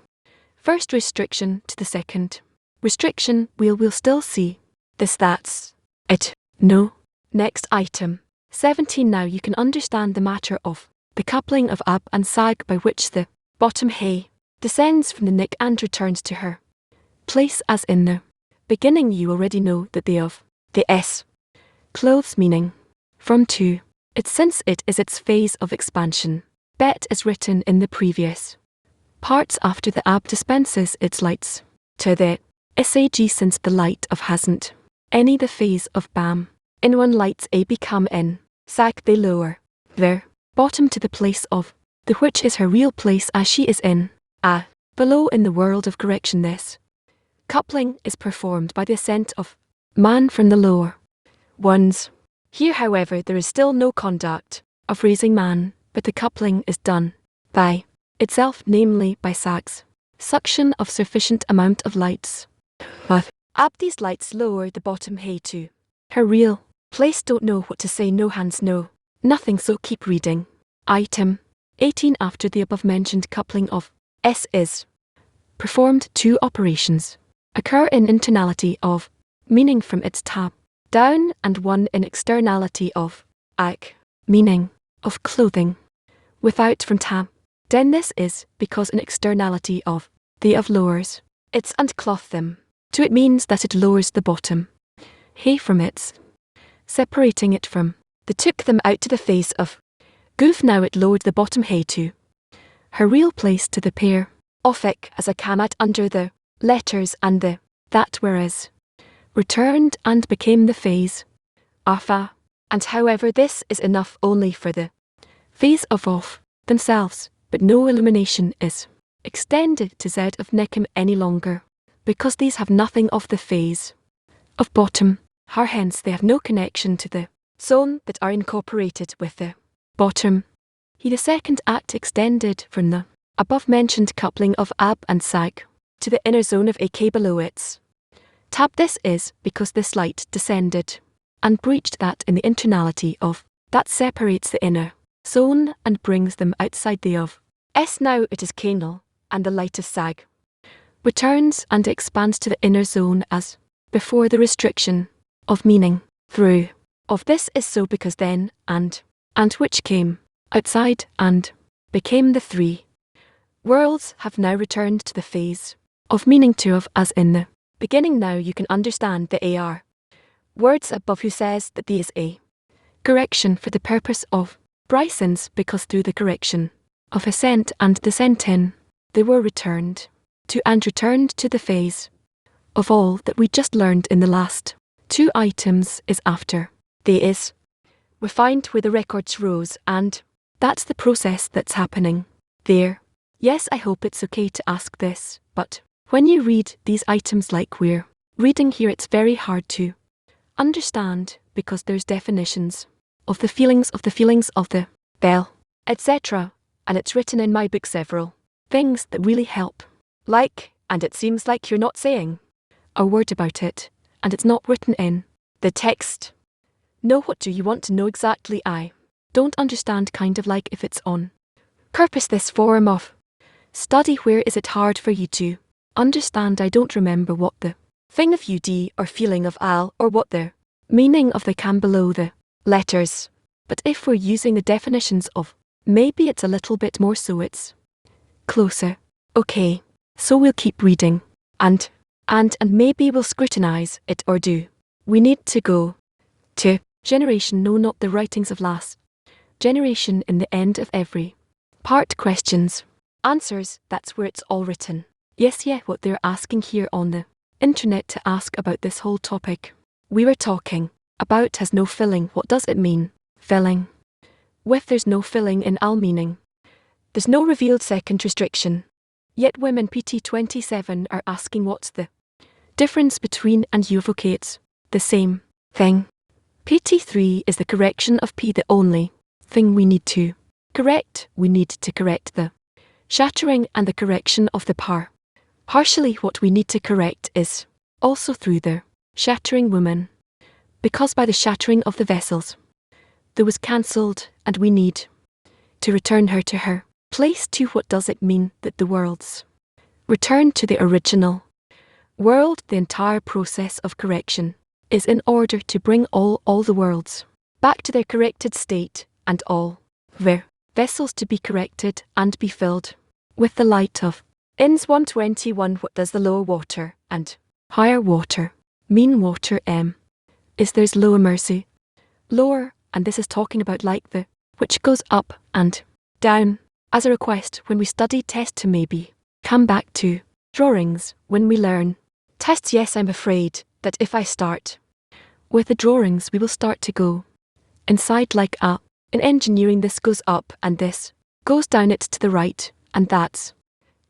first restriction to the second restriction. We'll still see this. That's it. No. Next item 17. Now you can understand the matter of the coupling of ab and sag, by which the bottom hey descends from the nick and returns to her place as in the beginning. You already know that the of the s clothes meaning from to it, since it is its phase of expansion. Bet is written in the previous parts after the ab dispenses its lights to the sag, since the light of hasn't any the phase of bam. In one lights a become in sag, they lower their bottom to the place of the which is her real place, as she is in a below in the world of correction. This coupling is performed by the ascent of man from the lower ones. Here, however, there is still no conduct of raising man, but the coupling is done by itself, namely by sag's suction of sufficient amount of lights. But ab, these lights lower the bottom hey to her real place. Don't know what to say, no hands, no nothing, so keep reading. Item 18. After the above mentioned coupling of s is performed, two operations occur in internality of meaning from its tab down, and one in externality of ak meaning of clothing without from tab down. This is because an externality of the of lowers its and cloth them to it means that it lowers the bottom hey from its, separating it from the took them out to the face of goof. Now it lowered the bottom hey to her real place to the pair offic as a kamat under the letters, and the that whereas returned and became the phase afa. And however this is enough only for the phase of themselves, but no illumination is extended to z of nekim any longer, because these have nothing of the phase of bottom har. Hence they have no connection to the zone that are incorporated with the bottom. He, the second act, extended from the above mentioned coupling of ab and sag to the inner zone of ak below its tab. This is because this light descended and breached that in the internality of that separates the inner zone and brings them outside the of s. Now it is canal, and the light of sag returns and expands to the inner zone as before. The restriction of meaning through of this is so because then and which came outside and became the three worlds have now returned to the phase of meaning to of as in the beginning. Now you can understand the ar words above, who says that the is a correction for the purpose of Bryson's, because through the correction of ascent and descent in they were returned to and returned to the phase of all that we just learned in the last two items is after they is. We find where the records rose, and that's the process that's happening there. Yes, I hope it's okay to ask this, but When you read these items like we're reading here, it's very hard to understand because there's definitions of the feelings of the bell, etc. And it's written in my book several things that really help. Like, and it seems like you're not saying a word about it, and it's not written in the text. No, what do you want to know exactly? I don't understand, kind of like if it's on purpose this form of study. Where is it hard for you to understand? I don't remember what the thing of UD or feeling of al or what the meaning of the can below the letters. But if we're using the definitions of, maybe it's a little bit more so it's closer. Okay, so we'll keep reading. And maybe we'll scrutinize it, or do we need to go to generation? No, not the writings of last generation in the end of every part. Questions, answers, that's where it's all written. Yes, yeah, what they're asking here on the internet to ask about this whole topic we were talking about has no filling. What does it mean? Filling. With there's no filling in al meaning. There's no revealed second restriction. Yet women PT 27 are asking what's the difference between and you. Okay, it's the same thing. PT 3 is the correction of P. The only thing we need to correct, we need to correct the shattering and the correction of the par. Partially what we need to correct is also through the shattering woman. Because by the shattering of the vessels, there was cancelled, and we need to return her to her place too. What does it mean that the worlds return to the original world? The entire process of correction is in order to bring all the worlds back to their corrected state, and all their vessels to be corrected and be filled with the light of Ins 121. What does the lower water and higher water mean? Water is there's lower mercy. Lower, and this is talking about like the which goes up and down. As a request, when we study test to maybe come back to drawings when we learn tests. Yes, I'm afraid that if I start with the drawings, we will start to go inside like a. In engineering, this goes up and this goes down. It's to the right and that's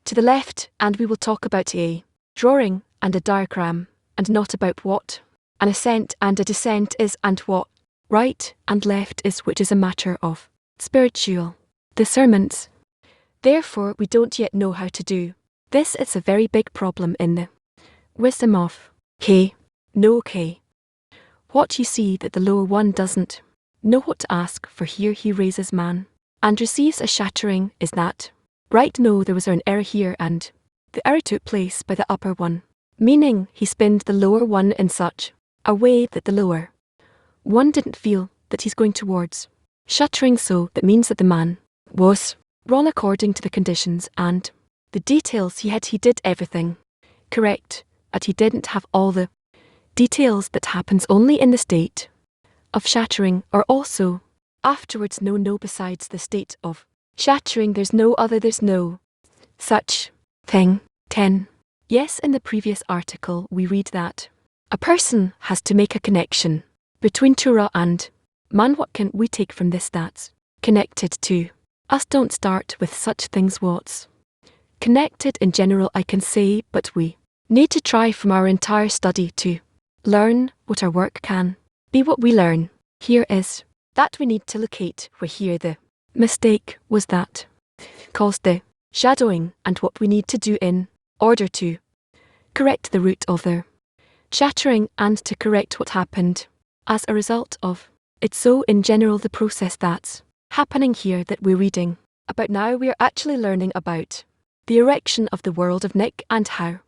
to the left, and we will talk about a drawing and a diagram and not about what an ascent and a descent is and what right and left is, which is a matter of spiritual discernments. Therefore, we don't yet know how to do this. It's a very big problem in the wisdom of K. No K. What you see that the lower one doesn't know what to ask for. Here he raises man and receives a shattering. Is that right? No, there was an error here, and the error took place by the upper one, meaning he spinned the lower one in such a way that the lower one didn't feel that he's going towards shattering. So that means that the man was wrong according to the conditions and the details he had. He did everything correct, but he didn't have all the details that happens only in the state of shattering, or also afterwards. No, besides the state of shattering, there's no other, there's no such thing. 10. Yes, in the previous article we read that a person has to make a connection between Torah and man. What can we take from this that's connected to us? Don't start with such things. What's connected in general I can say, but we need to try from our entire study to learn what our work can be. What we learn here is that we need to locate where here the mistake was that caused the shadowing, and what we need to do in order to correct the root of the shattering and to correct what happened as a result of it. So in general, the process that's happening here that we're reading about now, we are actually learning about the erection of the world of Nick and how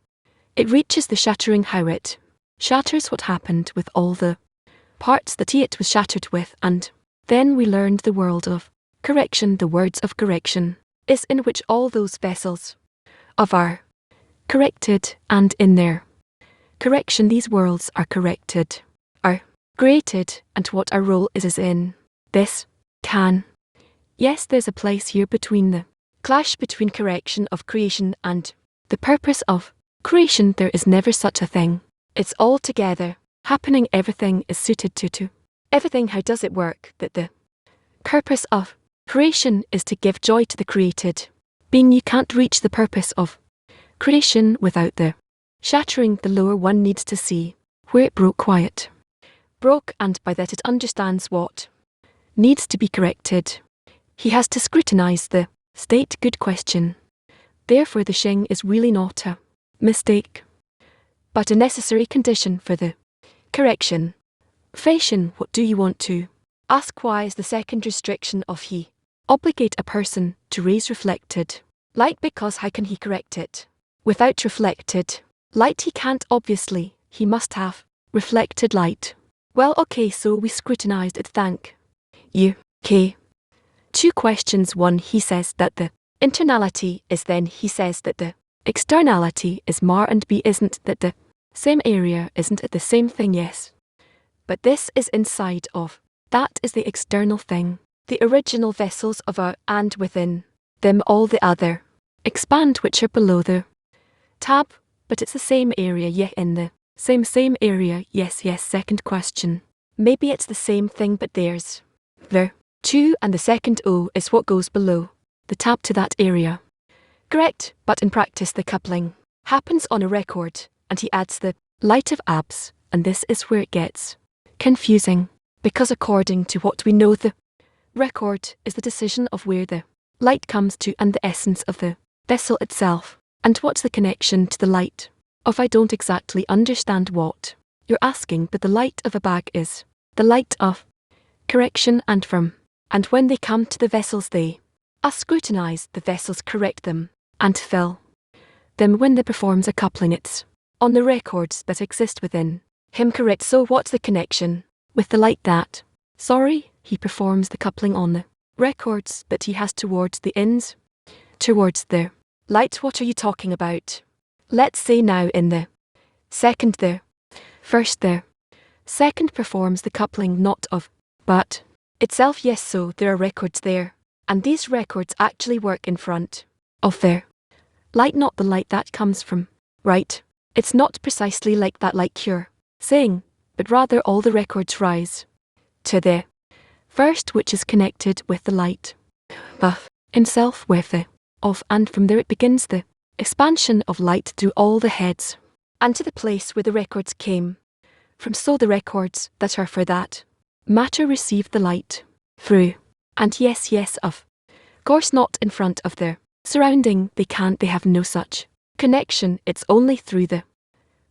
it reaches the shattering, how it shatters, what happened with all the parts that it was shattered with, and then we learned the world of correction. The words of correction is in which all those vessels of are corrected, and in their correction these worlds are corrected, are created, and what our role is in this can. Yes, there's a place here between the clash between correction of creation and the purpose of creation. There is never such a thing. It's all together happening. Everything is suited to everything. How does it work that the purpose of creation is to give joy to the created being? You can't reach the purpose of Creation without the shattering, the lower one needs to see where it broke quiet. Broke, and by that it understands what needs to be corrected. He has to scrutinize the state. Good question. Therefore the shing is really not a mistake, but a necessary condition for the correction. Fashion, what do you want to ask? Why is the second restriction of he obligate a person to raise reflected light? Because how can he correct it without reflected light? He can't, obviously. He must have reflected light. Well, okay, so we scrutinized it. Thank you. Okay. 2 questions. 1, he says that the internality is then, he says that the externality is more, and B, isn't that the same area? Isn't it the same thing? Yes. But this is inside of, that is the external thing. The original vessels of our, and within them all the other expand, which are below the tab. But it's the same area, yeah, in the same area. Yes. Second question. Maybe it's the same thing, but there's the 2, and the second O is what goes below the tab to that area. Correct, but in practice the coupling happens on a record, and he adds the light of abs, and this is where it gets confusing, because according to what we know, the record is the decision of where the light comes to and the essence of the vessel itself. And what's the connection to the light of? I don't exactly understand what you're asking, but the light of a bag is the light of correction, and from, and when they come to the vessels, they scrutinize the vessels, correct them, and fill them. When they performs a coupling, it's on the records that exist within him, correct? So what's the connection with the light? That, sorry, he performs the coupling on the records that he has towards the ends, towards the light. What are you talking about? Let's say now in the second, the first, the second performs the coupling not of, but itself. Yes, so there are records there, and these records actually work in front of their light, not the light that comes from, right? It's not precisely like that, like you're saying, but rather all the records rise to the first, which is connected with the light of itself, with the of, and from there it begins the expansion of light through all the heads, and to the place where the records came from. So the records that are for that matter receive the light through, and yes, of course not in front of their surrounding. They can't, they have no such connection. It's only through the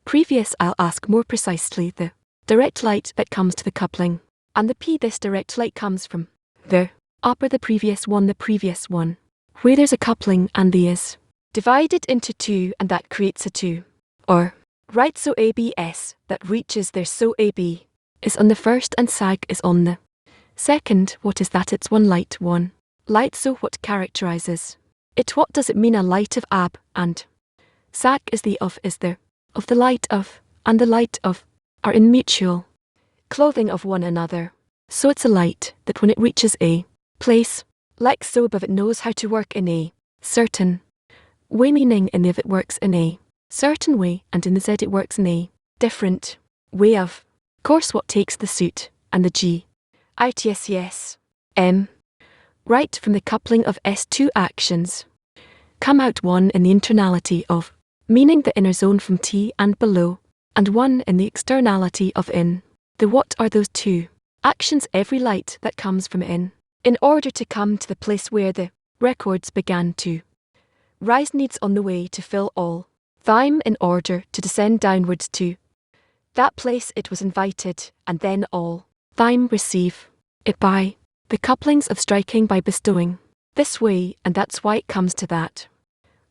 previous, I'll ask more precisely, the direct light that comes to the coupling, and the P, this direct light comes from the upper, the previous one, where there's a coupling, and the is divided into 2, and that creates a 2, or, right? So ABS that reaches there, so AB is on the first and SAG is on the second. What is that? It's one light. So what characterizes it? What does it mean? A light of ab, and SAG is the of, is there, of the light of, and the light of are in mutual clothing of one another. So it's a light that when it reaches a place, like so above, it knows how to work in a certain way, meaning in the if it works in a certain way, and in the Z it works in a different way. Of course, what takes the suit and the G out? Yes. Right, from the coupling of S2 actions come out, 1 in the internality of, meaning the inner zone from T and below, and 1 in the externality of in. The what are those 2 actions? Every light that comes from in order to come to the place where the records began to rise, needs on the way to fill all time in order to descend downwards to that place it was invited, and then all time receive it by the couplings of striking, by bestowing this way, and that's why it comes to that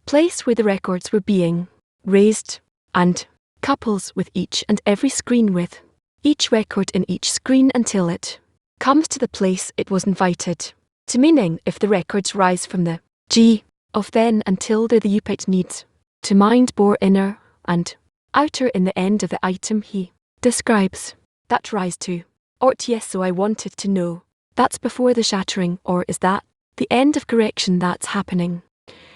place where the records were being raised, and couples with each and every screen, with each record in each screen, until it comes to the place it was invited to, meaning if the records rise from the G of then until they're the upite needs to mind bore inner and outer in the end of the item he describes that rise to, or yes, so I wanted to know, that's before the shattering, or is that the end of correction that's happening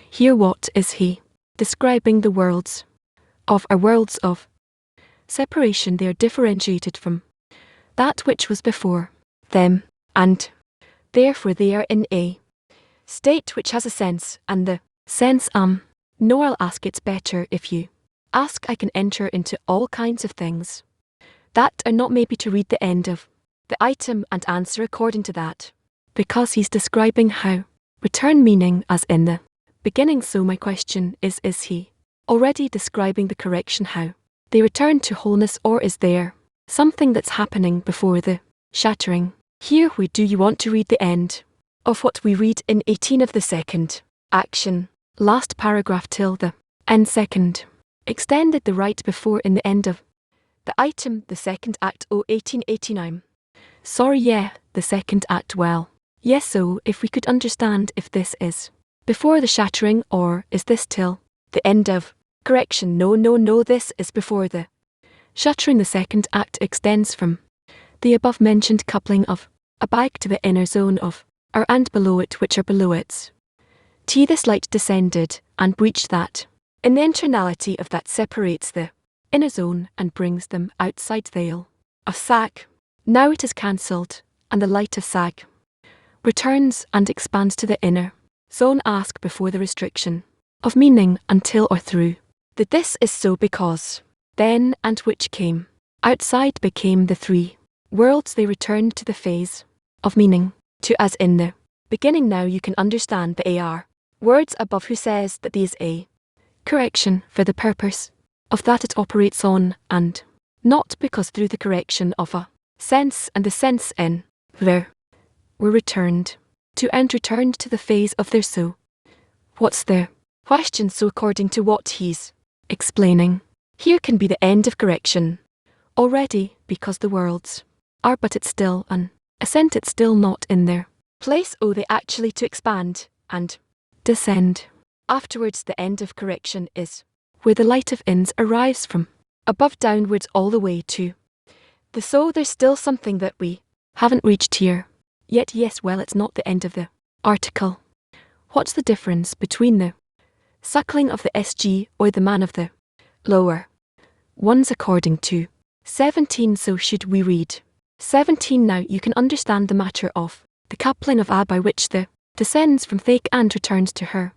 here? What is he describing? The worlds of are worlds of separation. They are differentiated from that which was before them, and therefore they are in a state which has a sense, and the sense No, I'll ask it's better if you ask. I can enter into all kinds of things that are not maybe to read the end of the item and answer according to that. Because he's describing how return meaning as in the beginning. So my question is he already describing the correction how they return to wholeness, or is there something that's happening before the shattering? Here, where do you want to read the end of what we read in 18 of the second action? Last paragraph till the end second. Extended the right before in the end of the item, the second act. 1889. Sorry, yeah, the second act. Well, yes, so if we could understand if this is before the shattering, or is this till the end of correction? No, this is before the shattering. The second act extends from the above mentioned coupling of a bike to the inner zone of or and below it, which are below its this light descended and breached that in the internality of that separates the inner zone and brings them outside veil of sag. Now it is cancelled, and the light of sag returns and expands to the inner zone. Ask before the restriction of meaning until or through that this is so because then and which came outside became the three worlds. They returned to the phase of meaning to as in the beginning. Now you can understand the AR words above. Who says that these a correction for the purpose of that it operates on, and not because through the correction of a sense and the sense in there were returned to and returned to the phase of their so. What's the question? So according to what he's explaining, here can be the end of correction already, because the worlds are but it's still an ascent, it's still not in their place. They actually to expand and descend. Afterwards the end of correction is where the light of ins arrives from above downwards all the way to the so. There's still something that we haven't reached here yet. Yes, well, it's not the end of the article. What's the difference between the suckling of the SG or the man of the lower ones according to 17? So should we read 17 now? You can understand the matter of the coupling of a by which the descends from Thake and returns to her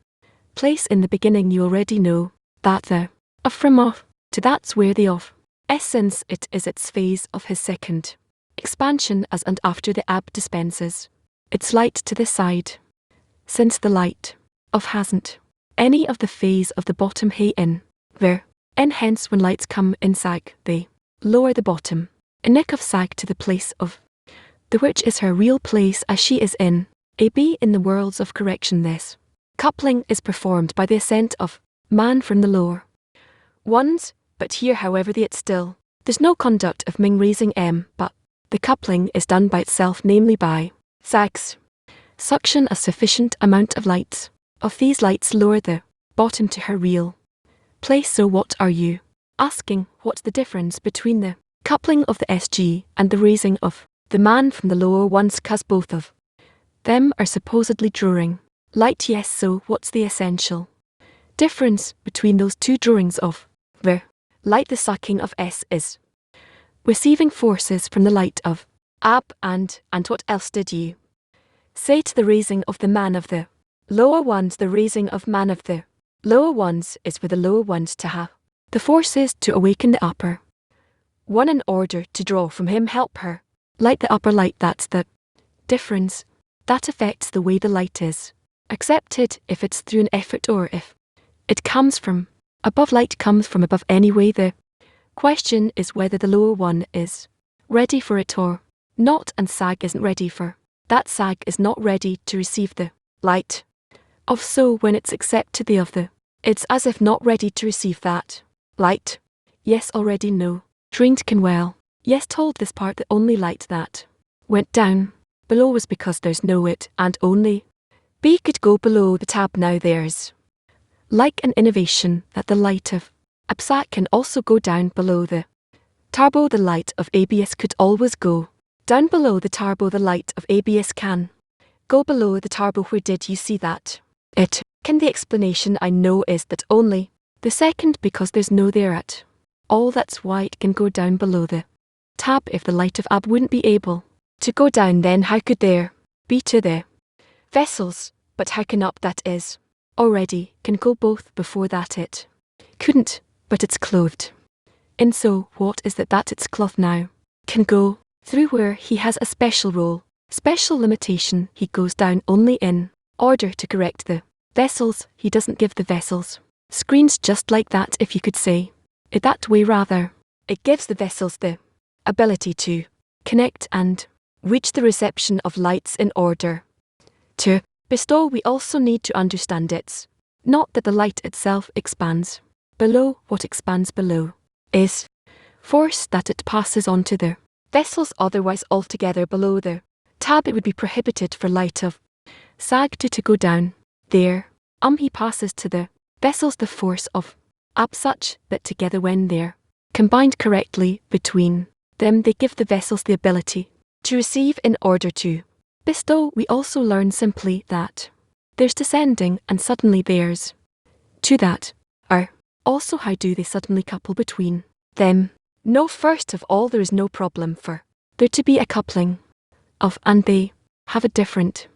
place in the beginning. You already know that the of from off to that's where the of essence it is its phase of his second expansion as and after the ab dispenses its light to this side, since the light of hasn't any of the phase of the bottom hey in there, and hence when lights come in sag they lower the bottom a nick of sag to the place of the which is her real place as she is in a b in the worlds of correction. This coupling is performed by the ascent of man from the lower ones, but here however the it's still there's no conduct of Ming raising m, but the coupling is done by itself, namely by sag's suction. A sufficient amount of lights of these lights lower the bottom to her real place. So what are you asking? What's the difference between the coupling of the SG and the raising of the man from the lower ones? 'Cause both of them are supposedly drawing light. Yes, so what's the essential difference between those two drawings of the light? The sucking of S is receiving forces from the light of ab, and what else did you say to the raising of the man of the lower ones? The raising of man of the lower ones is for the lower ones to have the forces to awaken the upper one in order to draw from him help her light the upper light. That's the difference that affects the way the light is accepted, if it's through an effort or if it comes from above. Light comes from above anyway. The question is whether the lower one is ready for it or not, and sag isn't ready for that. Sag is not ready to receive the light of so when it's accepted the of the it's as if not ready to receive that light. Yes, already no trained can well yes told this part the only light that went down below was because there's no it, and only B could go below the tab. Now there's like an innovation that the light of Absat can also go down below the turbo. The light of ABS could always go down below the turbo. The light of ABS can go below the turbo. Where did you see that it can? The explanation I know is that only the second, because there's no there at all. That's why it can go down below the tab. If the light of ab wouldn't be able to go down, then how could there be to the vessels? But how can up? That is already can go both before that it couldn't, but it's clothed. And so what is that its cloth now can go through where he has a special role, special limitation he goes down only in order to correct the vessels he doesn't give the vessels. Screens just like that, if you could say it that way rather. It gives the vessels the ability to connect and reach the reception of lights in order to bestow. We also need to understand it's not that the light itself expands below. What expands below is force that it passes on to the vessels, otherwise altogether below the tab it would be prohibited for light of sag to go down there. He passes to the vessels the force of ab such that together when they're combined correctly between them they give the vessels the ability to receive in order to bestow. We also learn simply that there's descending and suddenly there's to that are also how do they suddenly couple between them. No, first of all there is no problem for there to be a coupling of, and they have a different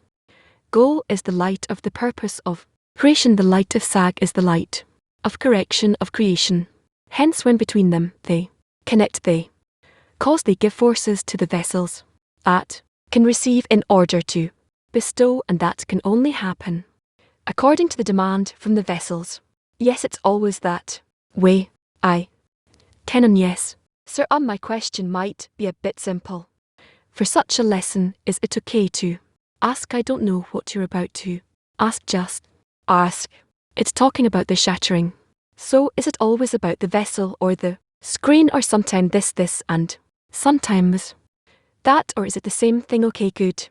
goal is the light of the purpose of creation. The light of sag is the light of correction of creation. Hence when between them they connect they cause they give forces to the vessels that can receive in order to bestow, and that can only happen according to the demand from the vessels. Yes, it's always that way. I can, and yes, sir, my question might be a bit simple. For such a lesson, is it okay to ask? I don't know what you're about to ask, just ask. It's talking about the shattering. So is it always about the vessel or the screen, or sometime this and sometimes that, or is it the same thing? Okay, good.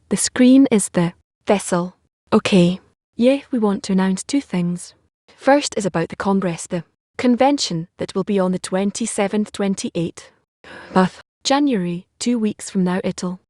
The screen is the vessel. Okay. Yeah, we want to announce two things. First is about the Congress, the convention that will be on the 27th, 28th of January, 2 weeks from now. It'll